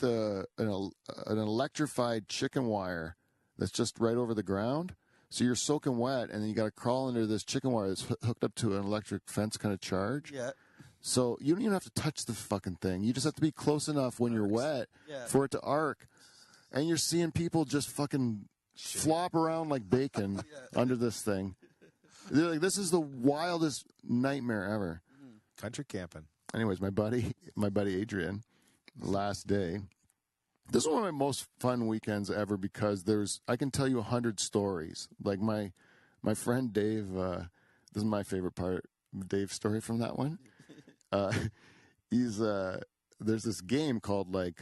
an electrified chicken wire that's just right over the ground. So you're soaking wet, and then you got to crawl under this chicken wire that's hooked up to an electric fence kind of charge. Yeah. So you don't even have to touch the fucking thing. You just have to be close enough when you're wet for it to arc. And you're seeing people just fucking flop around like bacon under this thing. They're like, this is the wildest nightmare ever. Country camping. anyways, my buddy Adrian, last day. This is one of my most fun weekends ever because I can tell you 100 stories. Like my friend Dave, this is my favorite part, Dave's story from that one. There's this game called like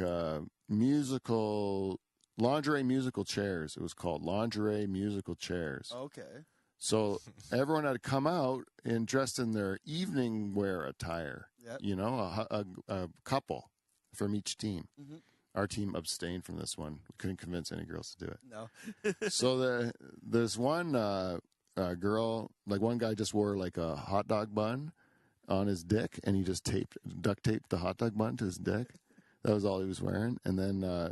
lingerie musical chairs. It was called lingerie musical chairs. Okay. So everyone had to come out and dressed in their evening wear attire. Yep. You know, a couple from each team. Mm-hmm. Our team abstained from this one. We couldn't convince any girls to do it. No. So there's one girl, like one guy just wore like a hot dog bun on his dick, and he just duct taped the hot dog bun to his dick. That was all he was wearing. And then,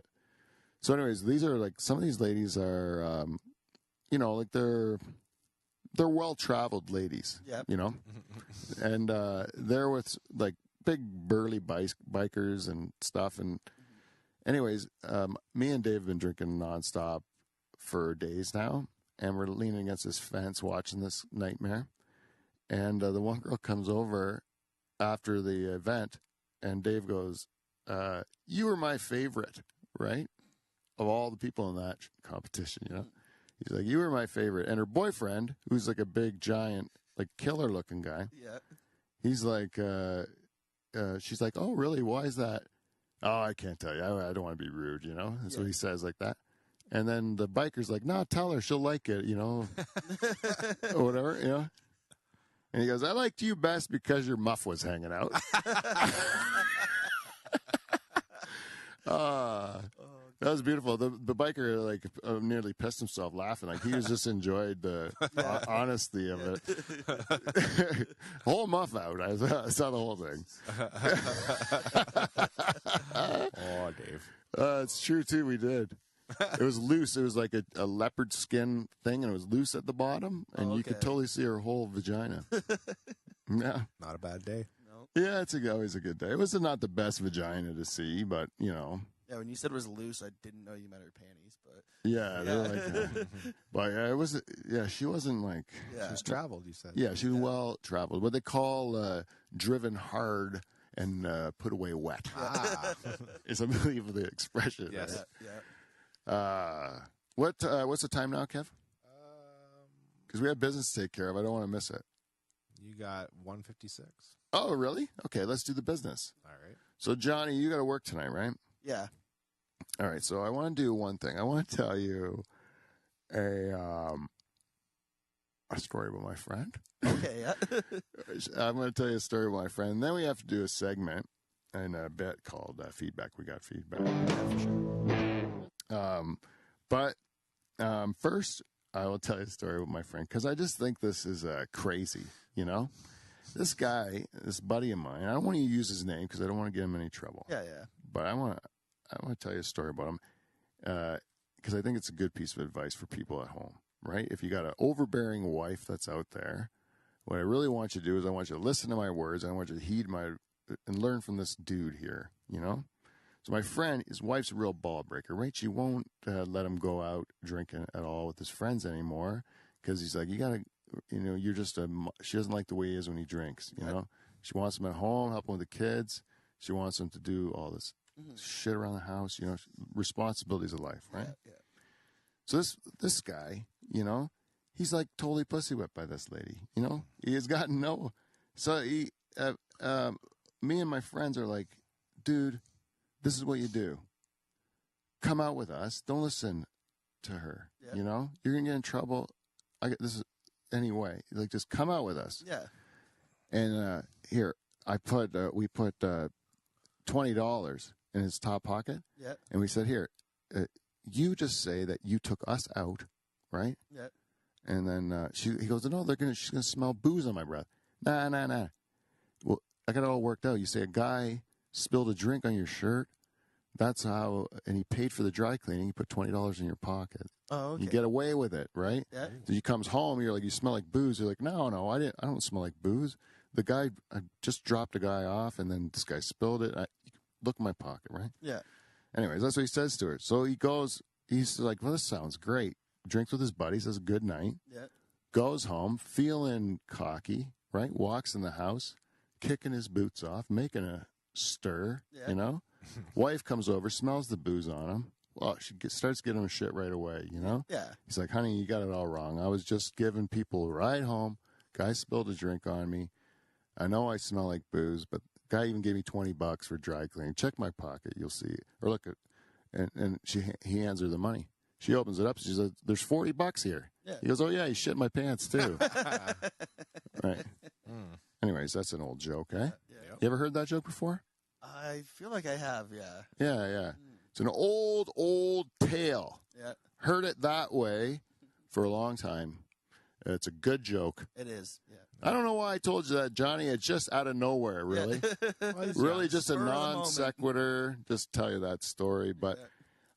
so anyways, these are like, some of these ladies are, you know, like they're well-traveled ladies, Yep. you know, and they're with like big burly bikers and stuff. And anyways, me and Dave have been drinking nonstop for days now, and we're leaning against this fence watching this nightmare. And the one girl comes over after the event, and Dave goes, you were my favorite, right? Of all the people in that competition, you know? He's like, you were my favorite. And her boyfriend, who's like a big, giant, like killer-looking guy, Yeah. he's like, she's like, oh, really? Why is that? Oh, I can't tell you. I don't want to be rude, you know? That's what he says like that. And then the biker's like, no, tell her. She'll like it, you know? Or whatever, you know? And he goes, I liked you best because your muff was hanging out. That was beautiful. The biker like nearly pissed himself laughing. Like he was just enjoyed the honesty of it. Whole muff out. I saw the whole thing. Oh, Dave. It's true too. We did. It was loose. It was like a leopard skin thing, and it was loose at the bottom, and you could totally see her whole vagina. Yeah, Not a bad day. No. yeah. It's always a good day. It was not the best vagina to see, but you know. Yeah, when you said it was loose, I didn't know you meant her panties, but Yeah, they were like, but yeah, it was. Yeah, she wasn't like. yeah. She was traveled, you said. Yeah, she was well traveled. What they call driven hard and put away wet. Ah. Is I believe the expression. Yes. Yeah. What's the time now, Kev? Because we have business to take care of. I don't want to miss it. You got 156. Oh, really? Okay, let's do the business. All right. So, Johnny, you got to work tonight, right? Yeah. All right. So, I want to do one thing. I want to tell you a story about my friend. Okay, yeah. I'm going to tell you a story about my friend. And then we have to do a segment and a bit called Feedback. We got feedback. But first, I will tell you a story about my friend because I just think this is crazy, you know? This guy, this buddy of mine, I don't want to use his name because I don't want to get him in any trouble. Yeah, yeah. But I want to tell you a story about him because I think it's a good piece of advice for people at home, right? If you got an overbearing wife that's out there, what I really want you to do is I want you to listen to my words. I want you to heed and learn from this dude here, you know? So my friend, his wife's a real ball breaker, right? She won't let him go out drinking at all with his friends anymore because he's like, you got to, you know, she doesn't like the way he is when he drinks, you know? She wants him at home, help him with the kids. She wants him to do all this shit around the house, you know, responsibilities of life, right? Yeah. So this guy, you know, he's like totally pussy whipped by this lady, you know? He has gotten so me and my friends are like, dude, this is what you do. Come out with us. Don't listen to her. Yeah. You know, you're gonna get in trouble. Anyway. Like, just come out with us. Yeah. And here, we put $20 in his top pocket. Yeah. And we said, here, you just say that you took us out, right? Yeah. And then he goes, no, she's gonna smell booze on my breath. Nah. Well, I got it all worked out. You say a guy spilled a drink on your shirt. That's how, and he paid for the dry cleaning. You put $20 in your pocket. Oh, okay. You get away with it, right? Yeah. So he comes home. You're like, you smell like booze. You're like, no, I don't smell like booze. The guy, I just dropped a guy off, and then this guy spilled it. Look in my pocket, right? Yeah. Anyways, that's what he says to her. So he's like, well, this sounds great. Drinks with his buddies, has a good night. Yeah. Goes home, feeling cocky, right? Walks in the house. kicking his boots off, making a stir, Yeah. you know? Wife comes over, smells the booze on him. Well, she starts giving him shit right away, you know? Yeah. He's like, honey, you got it all wrong. I was just giving people a ride home. Guy spilled a drink on me. I know I smell like booze, but guy even gave me $20 for dry cleaning. Check my pocket, you'll see. Or look at, and he hands her the money. She opens it up. She says, "There's $40 here." Yeah. He goes, "Oh yeah, he shit my pants too." Right. Anyways, that's an old joke, eh? Yeah. You ever heard that joke before? I feel like I have, yeah. Yeah. It's an old tale. Yeah, Heard it that way for a long time. It's a good joke. it is. Yeah. I don't know why I told you that, Johnny. It's just out of nowhere, really. Really just a Spur of the non moment. sequitur. Just tell you that story. But Yeah.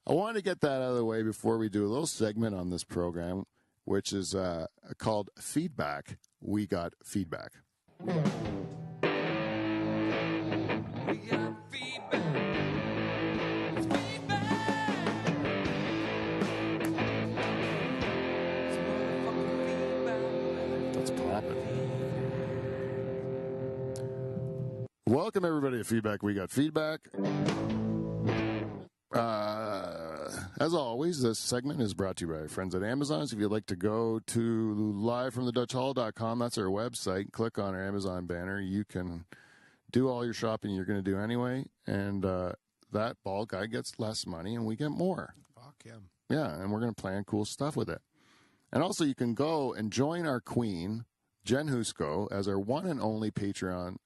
I wanted to get that out of the way before we do a little segment on this program, which is called Feedback. We got feedback. We got feedback. It's feedback. It's motherfucking feedback. That's popping. Welcome, everybody, to Feedback. We got feedback. As always, this segment is brought to you by our friends at Amazon. So if you'd like to go to livefromthedutchhall.com, that's our website. Click on our Amazon banner. You can do all your shopping you're going to do anyway. And that ball guy gets less money and we get more. Fuck him. Yeah, and we're going to plan cool stuff with it. And also, you can go and join our queen, Jen Husko, as our one and only Patreon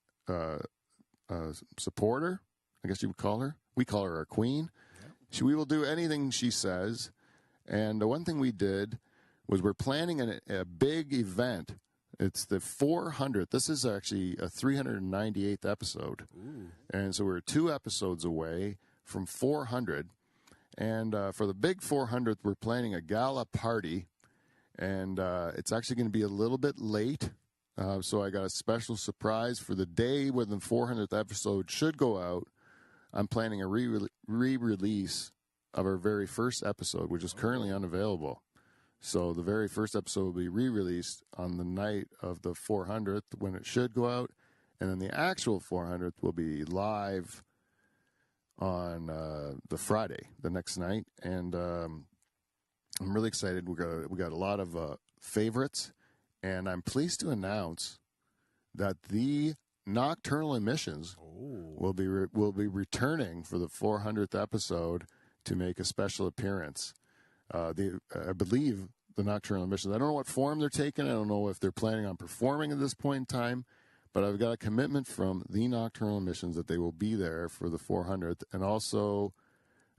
supporter. I guess you would call her. We call her our queen. We will do anything she says. And the one thing we did was we're planning a big event. It's the 400th. This is actually a 398th episode. Ooh. And so we're 2 episodes away from 400. And for the big 400th, we're planning a gala party. And it's actually going to be a little bit late. So I got a special surprise for the day when the 400th episode should go out. I'm planning a re-release of our very first episode, which is currently unavailable. So the very first episode will be re-released on the night of the 400th when it should go out. And then the actual 400th will be live on the Friday, the next night. And I'm really excited. We got a lot of favorites. And I'm pleased to announce that the Nocturnal Emissions will be returning for the 400th episode to make a special appearance. I believe the Nocturnal Emissions, I don't know what form they're taking. I don't know if they're planning on performing at this point in time, but I've got a commitment from the Nocturnal Emissions that they will be there for the 400th. And also,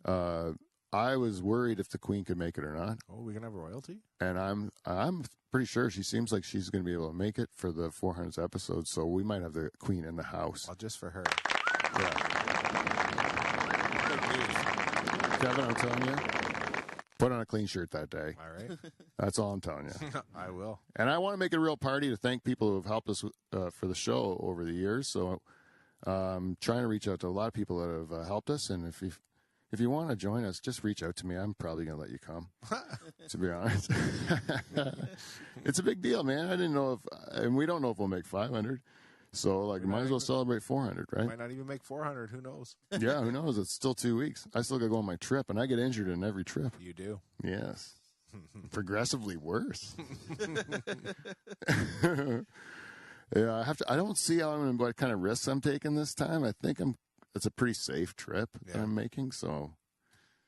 I was worried if the Queen could make it or not. Oh, we're gonna have royalty? And I'm pretty sure she seems like she's going to be able to make it for the 400th episode, so we might have the Queen in the house. Well, just for her. Yeah. Kevin, I'm telling you, put on a clean shirt that day. All right. That's all I'm telling you. I will. And I want to make it a real party to thank people who have helped us for the show over the years. So trying to reach out to a lot of people that have helped us. And if you want to join us, just reach out to me. I'm probably going to let you come, to be honest. It's a big deal, man. I didn't know and we don't know if we'll make 500. So, might as well celebrate 400, right? Might not even make 400. Who knows? Yeah, who knows? It's still 2 weeks. I still got to go on my trip, and I get injured in every trip. You do. Yes. Progressively worse. Yeah, I don't see what kind of risks I'm taking this time. I think it's a pretty safe trip that I'm making, so.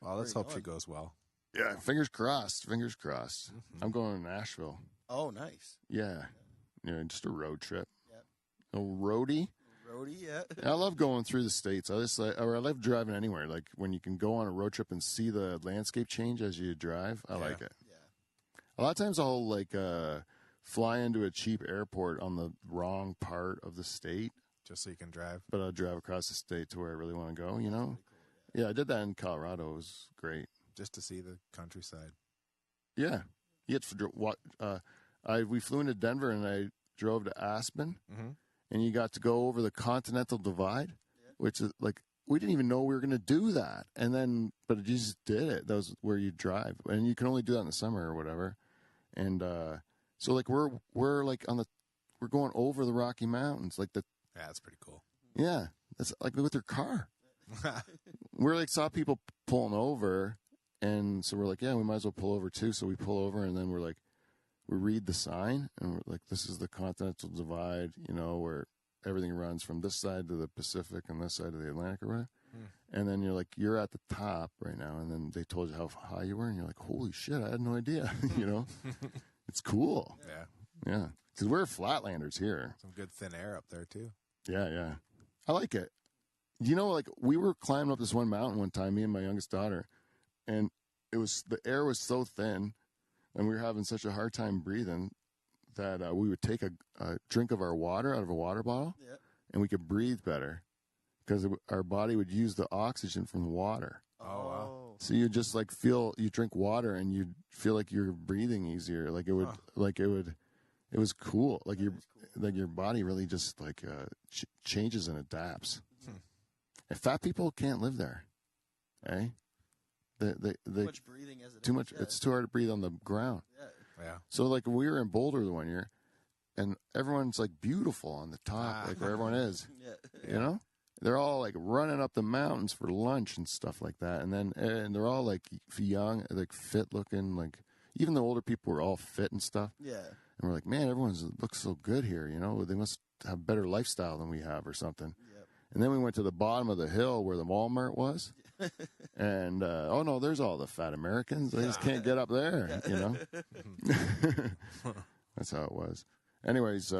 Well, let's hope she goes well. Yeah, fingers crossed. Fingers crossed. I'm going to Nashville. Oh, nice. Yeah. Just a road trip. Yep. A roadie. Roadie, yeah. I love going through the States. I love driving anywhere. Like when you can go on a road trip and see the landscape change as you drive. I like it. Yeah. A lot of times I'll fly into a cheap airport on the wrong part of the state. Just so you can drive. But I'll drive across the state to where I really want to go, you know? Cool, yeah, I did that in Colorado. It was great. Just to see the countryside. Yeah. We flew into Denver and I drove to Aspen. Mm-hmm. And you got to go over the Continental Divide, which is we didn't even know we were going to do that. And then, but you just did it. That was where you drive. And you can only do that in the summer or whatever. And so we're going over the Rocky Mountains, Yeah, that's pretty cool. Yeah, that's like with their car. We're like saw people pulling over, and so we're like, yeah, we might as well pull over too. So we pull over, and then we're like, we read the sign, and we're like, this is the Continental Divide, you know, where everything runs from this side to the Pacific and this side to the Atlantic or whatever. And then you're like, you're at the top right now, and then they told you how high you were, and you're like, holy shit, I had no idea. You know, it's cool. Yeah, because we're flatlanders here. Some good thin air up there too. Yeah, I like it. You know, like we were climbing up this one mountain one time, me and my youngest daughter, and the air was so thin, and we were having such a hard time breathing that we would take a drink of our water out of a water bottle, and we could breathe better because our body would use the oxygen from the water. Oh, wow. So you just like you drink water and you feel like you're breathing easier. Like it was cool. Like your body really just like changes and adapts. And fat people can't live there. Eh? They too much breathing as it too is, much. yeah. It's too hard to breathe on the ground. Yeah. So like we were in Boulder the one year, and everyone's like beautiful on the top, like where everyone is. You know, they're all like running up the mountains for lunch and stuff like that, and they're all like young, like fit looking, like even the older people were all fit and stuff. Yeah. And we're like, man, everyone's looks so good here. You know, they must have better lifestyle than we have or something. And then we went to the bottom of the hill where the Walmart was. And, oh, no, there's all the fat Americans. They just can't get up there, you know. That's how it was. Anyways,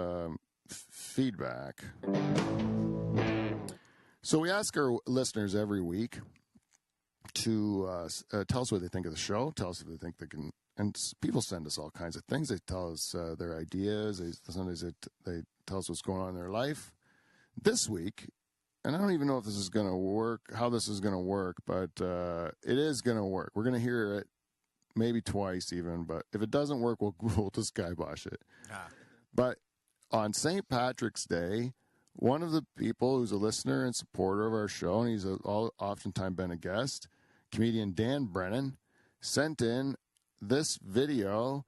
feedback. So we ask our listeners every week to tell us what they think of the show. Tell us if they think they can. And people send us all kinds of things. They tell us their ideas. Sometimes they tell us what's going on in their life. This week, and I don't even know if this is going to work, how this is going to work, but it is going to work. We're going to hear it maybe twice even, but if it doesn't work, we'll just kibosh it. But on St. Patrick's Day, one of the people who's a listener and supporter of our show, and he's oftentimes been a guest, comedian Dan Brennan, sent in this video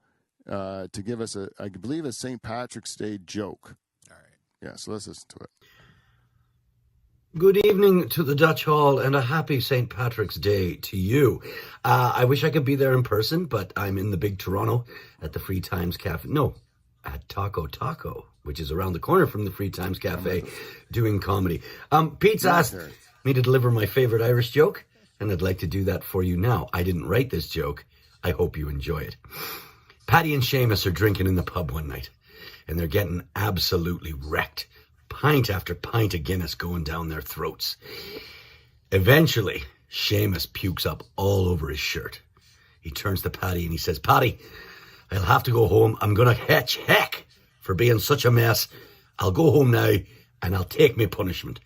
to give us I believe a St. Patrick's Day joke. All right. Yeah, so let's listen to it. Good evening to the Dutch Hall and a happy St. Patrick's Day to you. I wish I could be there in person, but I'm in the big Toronto at the Free Times Cafe. No, at Taco Taco, which is around the corner from the Free Times Cafe, doing comedy. Pete's asked me to deliver my favorite Irish joke, and I'd like to do that for you now. I didn't write this joke. I hope you enjoy it. Paddy and Seamus are drinking in the pub one night, and they're getting absolutely wrecked. Pint after pint of Guinness going down their throats. Eventually, Seamus pukes up all over his shirt. He turns to Paddy and he says, Paddy, I'll have to go home. I'm going to catch heck for being such a mess. I'll go home now and I'll take my punishment.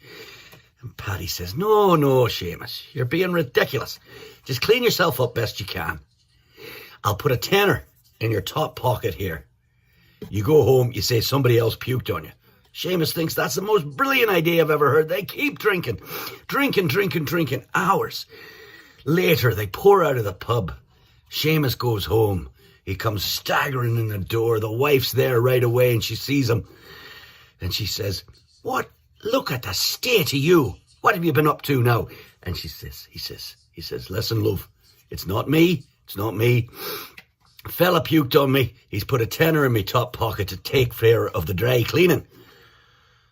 And Paddy says, no, Seamus, you're being ridiculous. Just clean yourself up best you can. I'll put a tenner in your top pocket here. You go home, you say somebody else puked on you. Seamus thinks that's the most brilliant idea I've ever heard. They keep drinking, hours. Later, they pour out of the pub. Seamus goes home. He comes staggering in the door. The wife's there right away, and she sees him. And she says, what? Look at the state of you. What have you been up to now? And he says, listen, love, it's not me. Fella puked on me. He's put a tenner in my top pocket to take care of the dry cleaning.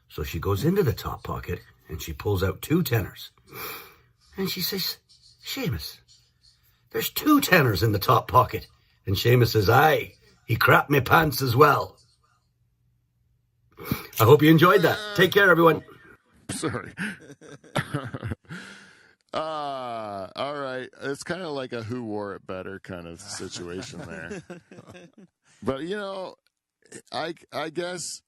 So she goes into the top pocket and she pulls out 2 tenors. And she says, Seamus, there's 2 tenors in the top pocket. And Seamus says, aye, he crapped me pants as well. I hope you enjoyed that. Take care, everyone. Sorry. All right. It's kind of like a who wore it better kind of situation there. But, you know, I guess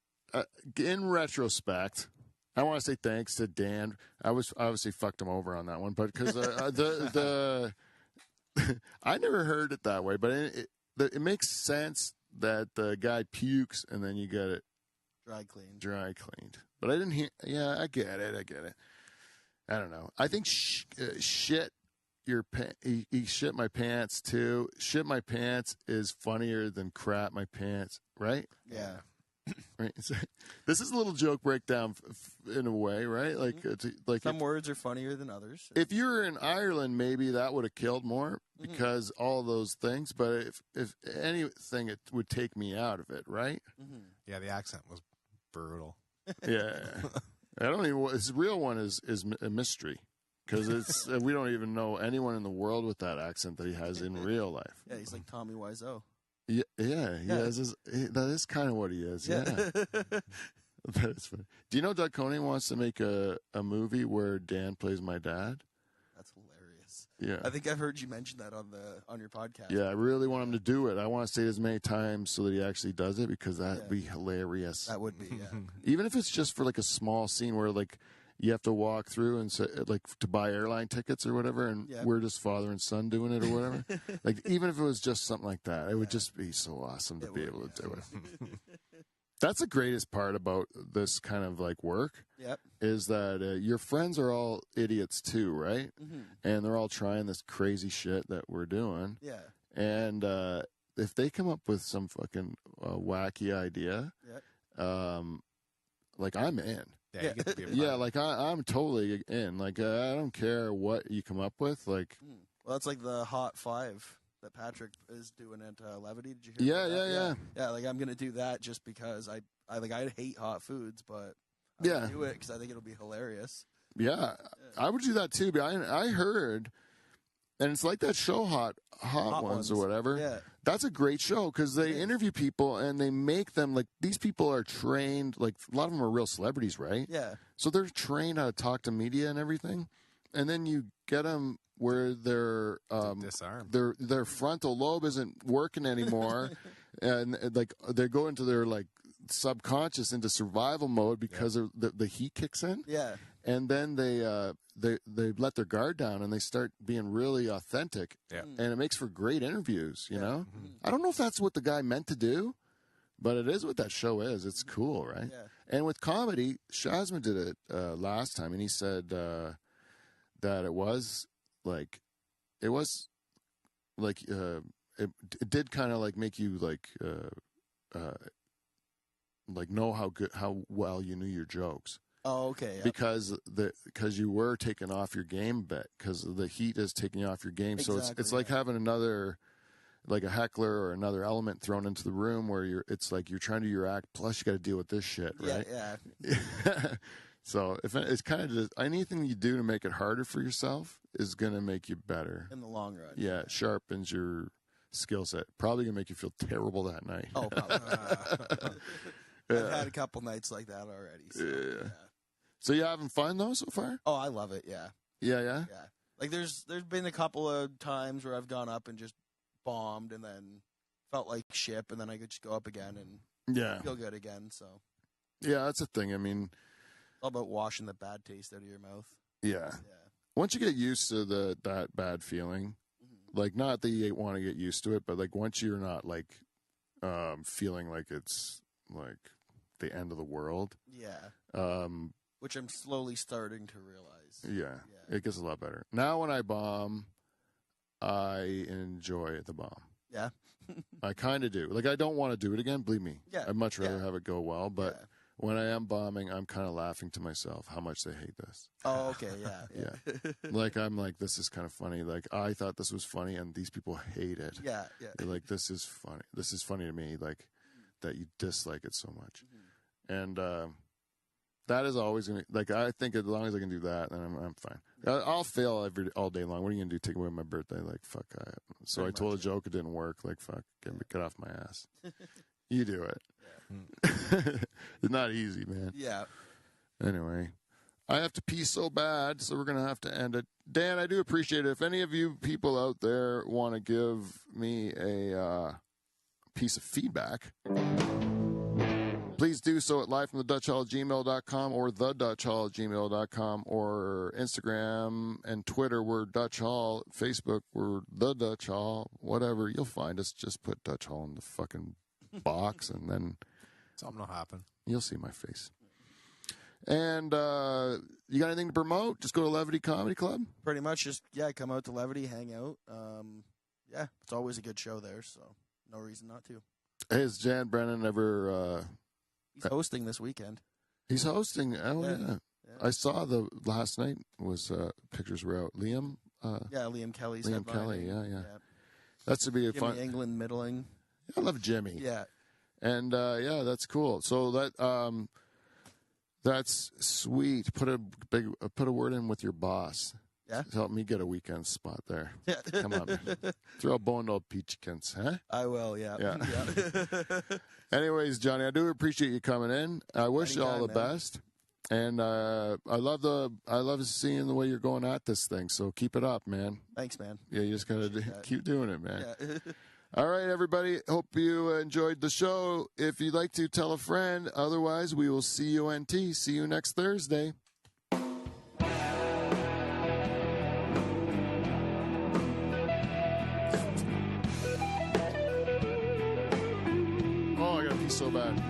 in retrospect, I want to say thanks to Dan. I obviously fucked him over on that one, but because I never heard it that way, but it makes sense that the guy pukes and then you get it Dry cleaned. But I didn't hear. Yeah, I get it. I don't know. I think shit he shit my pants too. Shit my pants is funnier than crap my pants, right? Yeah. Right. So, this is a little joke breakdown in a way, right? Like, Some words are funnier than others. if you were in Ireland, maybe that would have killed more because all those things. But if anything, it would take me out of it, right? Yeah, the accent was brutal. Yeah. I don't even. His real one is a mystery because it's we don't even know anyone in the world with that accent that he has in real life. Yeah, he's like Tommy Wiseau. Yeah, he has that is kind of what he is. Yeah. That is funny. Do you know Doug Coney wants to make a movie where Dan plays my dad? That's hilarious. Yeah. I think I've heard you mention that on your podcast. Yeah, I really want him to do it. I want to say it as many times so that he actually does it because that'd be hilarious. That would be, yeah. Even if it's just for like a small scene where like you have to walk through and say, like to buy airline tickets or whatever, and we're just father and son doing it or whatever. Like even if it was just something like that, it would just be so awesome to be able to do it. That's the greatest part about this kind of like work. Yep. Is that your friends are all idiots too, right? And they're all trying this crazy shit that we're doing. Yeah. And if they come up with some fucking wacky idea, like I'm in. Yeah, you get to be a part Yeah, of it. like I'm totally in. Like I don't care what you come up with. Like Well, that's like the Hot 5 that Patrick is doing at Levity. Did you hear about that? yeah. Yeah, like I'm gonna do that just because I hate hot foods, but I'm Yeah. gonna do it because I think it'll be hilarious. Yeah, I would do that too. But I heard, and it's like that show Hot Ones or whatever. Yeah. That's a great show because they interview people and they make them like these people are trained. Like a lot of them are real celebrities, right? Yeah. So they're trained how to talk to media and everything, and then you get them where their disarmed. their frontal lobe isn't working anymore, and like they go into their like subconscious into survival mode because the heat kicks in. Yeah. And then they let their guard down and they start being really authentic. Yeah. And it makes for great interviews, you know? I don't know if that's what the guy meant to do, but it is what that show is. It's cool, right? Yeah. And with comedy, Shazma did it last time and he said that it was like it did kind of like make you like know how well you knew your jokes. Oh, okay. Yep. Because you were taking off your game a bit because the heat is taking you off your game. So it's like having another, like a heckler or another element thrown into the room where it's like you're trying to do your act plus you got to deal with this shit, right? Yeah. So if it's kind of just anything you do to make it harder for yourself is gonna make you better In the long run. Yeah, it sharpens your skill set. Probably gonna make you feel terrible that night. Oh, probably. I've had a couple nights like that already. So, yeah. So you having fun though so far? Oh, I love it. Yeah. Yeah. Yeah. Like there's been a couple of times where I've gone up and just bombed and then felt like shit, and then I could just go up again and Yeah. feel good again. So Yeah, that's the thing. I mean, it's all about washing the bad taste out of your mouth. yeah. Yeah. Once you get used to that bad feeling, like not that you want to get used to it, but like once you're not like feeling like it's like the end of the world. Yeah. Which I'm slowly starting to realize. Yeah, it gets a lot better. Now when I bomb, I enjoy the bomb. Yeah. I kind of do. Like I don't want to do it again, believe me. Yeah. I'd much rather have it go well, but Yeah. when I am bombing, I'm kind of laughing to myself how much they hate this. Oh, okay. Yeah. Yeah. Like I'm like, this is kind of funny. Like I thought this was funny and these people hate it. Yeah. Yeah. They're like, this is funny. This is funny to me. Like that you dislike it so much. And that is always going to, like, I think as long as I can do that, then I'm fine. I'll fail all day long. What are you going to do? Take away my birthday? Like, fuck. So I told a joke. It didn't work. Like, fuck. Get off my ass. You do it. It's not easy, man. Yeah. Anyway, I have to pee so bad, so we're going to have to end it. Dan, I do appreciate it. If any of you people out there want to give me a piece of feedback, please do so at livefromthedutchhall@gmail.com or thedutchhall@gmail.com or Instagram and Twitter, we're Dutch Hall. Facebook, we're The Dutch Hall. Whatever, you'll find us. Just put Dutch Hall in the fucking box and then Something will happen. you'll see my face. And you got anything to promote? Just go to Levity Comedy Club. Pretty much just, come out to Levity, hang out. It's always a good show there, so no reason not to. Has Jan Brennan ever He's hosting this weekend. He's hosting. Oh, Yeah. yeah. I saw the last night was pictures were out. Liam. Yeah, Liam Kelly's Liam headlining. Kelly. Yeah. That's to be a Jimmy fun. England middling. I love Jimmy. Yeah. And that's cool. So that's sweet. Put a word in with your boss. Yeah. Help me get a weekend spot there. Yeah. Come on, throw a bone to old Peachkins, huh? I will, yeah. Yeah. Anyways, Johnny, I do appreciate you coming in. I wish you all the Anytime, man. best. And I love seeing the way you're going at this thing. So keep it up, man. Thanks, man. Yeah, you just gotta keep doing it, man. Yeah. All right, everybody. Hope you enjoyed the show. If you'd like to, tell a friend. Otherwise, we will see you NT. See you next Thursday. Oh, I gotta pee so bad.